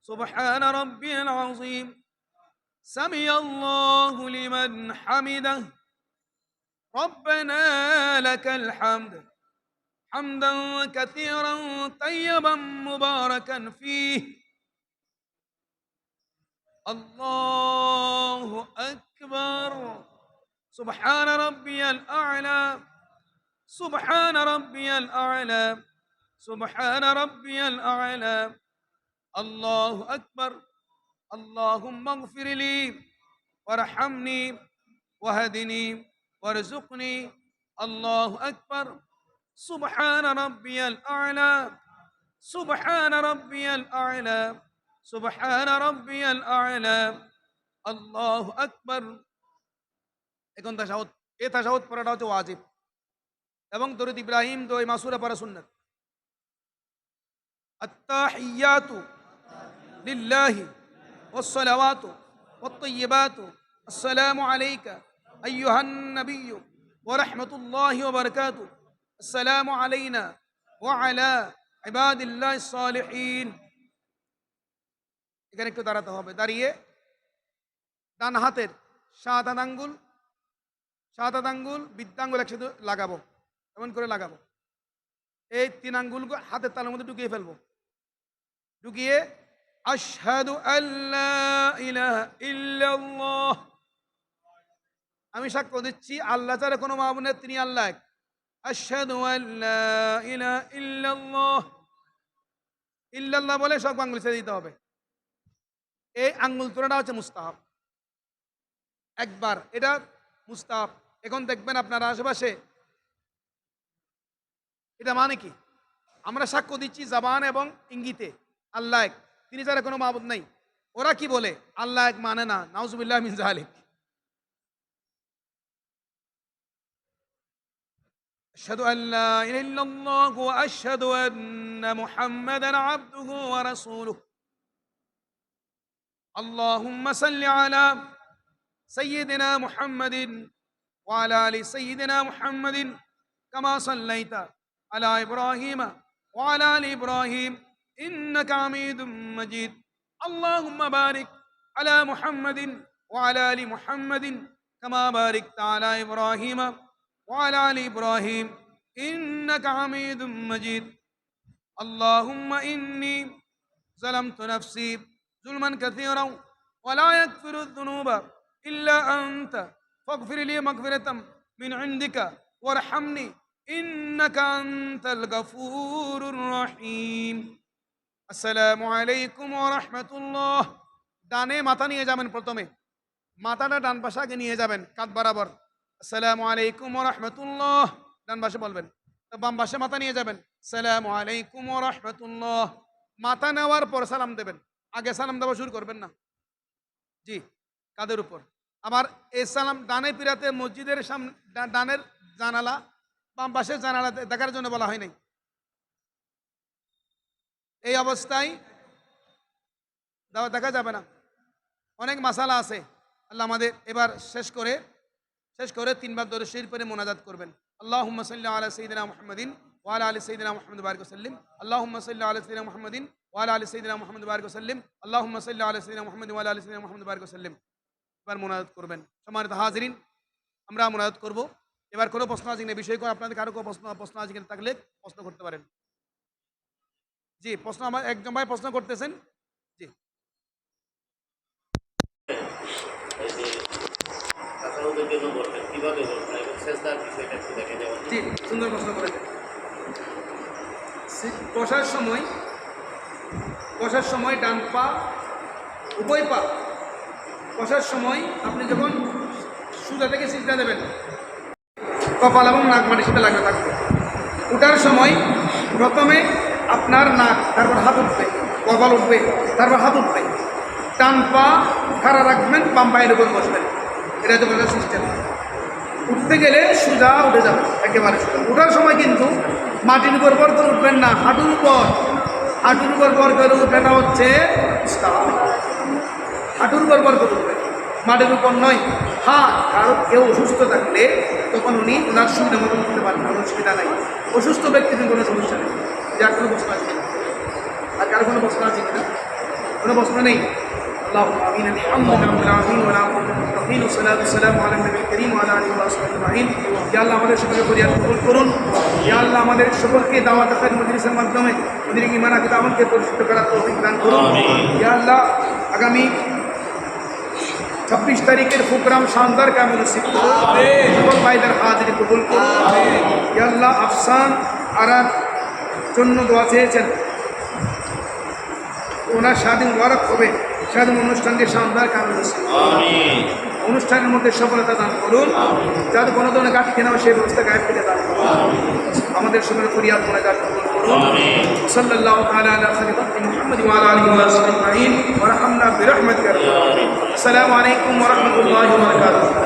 سبحان ربي العظيم. سمع الله لمن حمده، ربنا لك الحمد حمدا كثيرا طيبا مباركا فيه. الله أكبر. سبحان ربي الأعلى، سبحان ربي الأعلى، سبحان ربي الأعلى. الله أكبر. اللهم اغفر لي وارحمني وهدني وارزقني. الله أكبر. سبحان ربي الأعلى، سبحان ربي الأعلى، سبحان ربي الأعلى. الله أكبر. এখন তাশাহুদ, এই তাশাহুদ পড়াটা হচ্ছে ওয়াজিব, এবং দরুদ ইব্রাহিম তো এই মাসুরা পড়া সুন্নাত। আত্তাহিয়াতু লিল্লাহি ওয়াসসালাওয়াতু ওয়াত-তাইয়্যিবাতু আসসালামু আলাইকা আইয়ুহান নাবিয়্যু ওয়া রাহমাতুল্লাহি ওয়া বারাকাতুহু। আসসালামু আলাইনা ওয়া আলা ইবাদিল্লাহিস সালিহিন। এখানে একটু দাঁড়াতে হবে, দাঁড়িয়ে ডান হাতের সাত আঙ্গুল, সাত আঙ্গুল বৃদ্ধাঙ্গুল একসাথে লাগাবো, এমন করে লাগাবো। এই তিন আঙ্গুল হাতের তালুর মধ্যে ঢুকিয়ে ফেলবো, ঢুকিয়ে আশহাদু আল্লা ইলাহা ইল্লাল্লাহ, আমি সাক্ষ্য দিচ্ছি আল্লাহ ছাড়া কোনো মাবুদ নেই, তিনি আল্লাহ এক। আশহাদু আল্লা ইলাহা ইল্লাল্লাহ, ইল্লাল্লাহ বলে সব আঙ্গুল ছেড়ে দিতে হবে। এই আঙ্গুল তোলাটা হচ্ছে মুস্তাহাব, একবার এটা মুস্তাহাব। এখন দেখবেন আপনারা আশেপাশে, এটা মানে কি, আমরা সাক্ষ্য দিচ্ছি জবান এবং ইঙ্গিতে আল্লাহ এক, তিনি ছাড়া কোনো মাবুদ নাই। ওরা কি বলে, আল্লাহ এক মানে না, নাউজুবিল্লাহ মিন যালিক। আশহাদু আল্লা ইলাহা ইল্লাল্লাহ ওয়া আশহাদু আন্না মুহাম্মাদান আবদুহু ওয়া রাসূলুহু। আল্লাহুম্মা সাল্লি আলা সাইয়্যিদিনা মুহাম্মাদিন ওয়া আলা আলি সাইয়্যিদিনা মুহাম্মাদিন কামা সাল্লাইতা আলা ইব্রাহিমা ওয়া আলা আলি ইব্রাহিম ইন্নাকা হামিদুম মাজিদ। আল্লাহুম্মা বারিক আলা মুহাম্মাদিন ওয়া আলা আলি মুহাম্মাদিন কামা বারাকতা আলা ইব্রাহিমা ওয়া আলা আলি ইব্রাহিম ইন্নাকা হামিদুম মাজিদ। আল্লাহুম্মা ইন্নী যালামতু নাফসি যুলমান কাসীরা ওয়া লা ইয়াগফিরু যুনুবা ইল্লা আনতা ফাগফির লি মাগফিরাতাম মিন ইনদিকা ওয়ারহামনি إنك أنت الغفور الرحيم আসসালামু আলাইকুম ওয়া রাহমাতুল্লাহ। ডানে মাথা নিয়ে যাবেন, প্রথমে মাথাটা ডান পাশে আগে নিয়ে যাবেন কাঁধ বরাবর। আসসালামু আলাইকুম ওয়া রাহমাতুল্লাহ, ডান পাশে বলবেন। তো বাম পাশে মাথা নিয়ে যাবেন, আসসালামু আলাইকুম ওয়া রাহমাতুল্লাহ। মাথা নেওয়ার পর সালাম দেবেন, আগে সালাম দেওয়া শুরু করবেন না। জি, কাদের উপর। আবার এই সালাম ডানে পিরাতে মসজিদের সামনে ডানের জানালা বাম পাশের জানালা দেখার জন্য বলা হয় নাই। এই অবস্থায় দেখা যাবে না। অনেক মাসালা আছে। আল্লাহ আমাদের এবার শেষ করে তিনবার দরুদ শরীফ পড়ে মোনাজাত করবেন। আল্লাহুম্মা সাল্লি আলা সাইয়্যিদিনা মুহাম্মাদিন ওয়া আলা আলি সাইয়্যিদিনা মুহাম্মাদ ওয়া বারিক ওয়া সাল্লিম। আল্লাহুম্মা সাল্লি আলা সাইয়্যিদিনা মুহাম্মাদিন ওয়া আলা আলি সাইয়্যিদিনা মুহাম্মাদ ওয়া বারিক ওয়া সাল্লিম। আল্লাহুম্মা সাল্লি আলা সাইয়্যিদিনা মুহাম্মাদিন ওয়া আলা আলি সাইয়্যিদিনা মুহাম্মাদ ওয়া বারিক ওয়া সাল্লিম। এবার মোনাজাত করবেন। সম্মানিত হাজিরিন, আমরা মোনাজাত করব। এবার কোনো প্রশ্ন আছে কিনা, বিষয় কোনো আপনাদের কারো কোনো প্রশ্ন আছে কিনা থাকলে প্রশ্ন করতে পারেন। জি, প্রশ্ন আমার একজন ভাই প্রশ্ন করতেছেন। জি, জি, সুন্দর প্রশ্ন করেছেন। বসার সময় ডান পা, উভয় পা বসার সময় আপনি যখন সোজা থেকে সিজদা দেবেন, কপাল এবং নাক মাটির সাথে লাগা থাকবে। উঠার সময় প্রথমে আপনার নাক, তারপর হাত উঠবে, কপাল উঠবে, তারপর হাত উঠবে। ডান পা খাড়া রাখবেন, বাম পায়ের উপর বসবেন। এটা হচ্ছে বোঝার সিস্টেম। উঠতে গেলে সোজা উঠে যাবে, একেবারে সোজা। উঠার সময় কিন্তু মাটির উপর ভর করে উঠবেন না, হাঁটুর উপর ভর করে উঠবেটা হচ্ছে হাঁটুর উপর ভর করে উঠবেন, মাটির উপর নয়। হ্যাঁ, কারো কেউ অসুস্থ থাকলে তখন উনি ওনার সুবিধা মতো উঠতে পারেন, কোনো অসুবিধা নাই। অসুস্থ ব্যক্তিদের কোনো সমস্যা নেই। যার কোনো প্রশ্ন আছে কিনা, আর কারো কোনো প্রশ্ন আছে কিনা? কোনো প্রশ্ন নেই। اللهم امين الحمد لله رب العالمين ولا عقبة للمتقين والصلاة والسلام على النبي الكريم وعلى آله وصحبه أجمعين। ইয়া আল্লাহ আমাদের সকলকে ফরিয়াদ কবুল করুন। ইয়া আল্লাহ আমাদের সকলকে দাওয়াত খায়র মজলিসের মাধ্যমে ওদের ঈমান আকিদা আমলকে পরিশুদ্ধ করার তৌফিক দান করুন। ইয়া আল্লাহ আগামী 26 তারিখের প্রোগ্রাম শানদার কামিল নসিব করুন। সকল ভাইদের হাজিরি কবুল করুন। ইয়া আল্লাহ আফসান আরার জন্য দোয়া চেয়েছেন, ওনার স্বাধীন মুবারক হবে। স্বাধীন অনুষ্ঠানকে শানদার কামিল নসিব করুন। অনুষ্ঠানের মধ্যে সফলতা দান করুন। যাতে কোনো ধরনের ঘাটতি কেনা সেই ব্যবস্থা গায়েব থেকে দান করুন। আমাদের সকলের ফরিয়াদ মোনাজাত কবুল করুন। সাল্লাল্লাহু তাআলা আলা খলিফাতি মুহাম্মদ ওয়া আলা আলিহি ওয়া সাহবিহি আজমাইন ওয়া রাহমনা বিরহমাতিকা। আসসালামু আলাইকুম ওয়া রাহমাতুল্লাহি ওয়া বারাকাতুহু।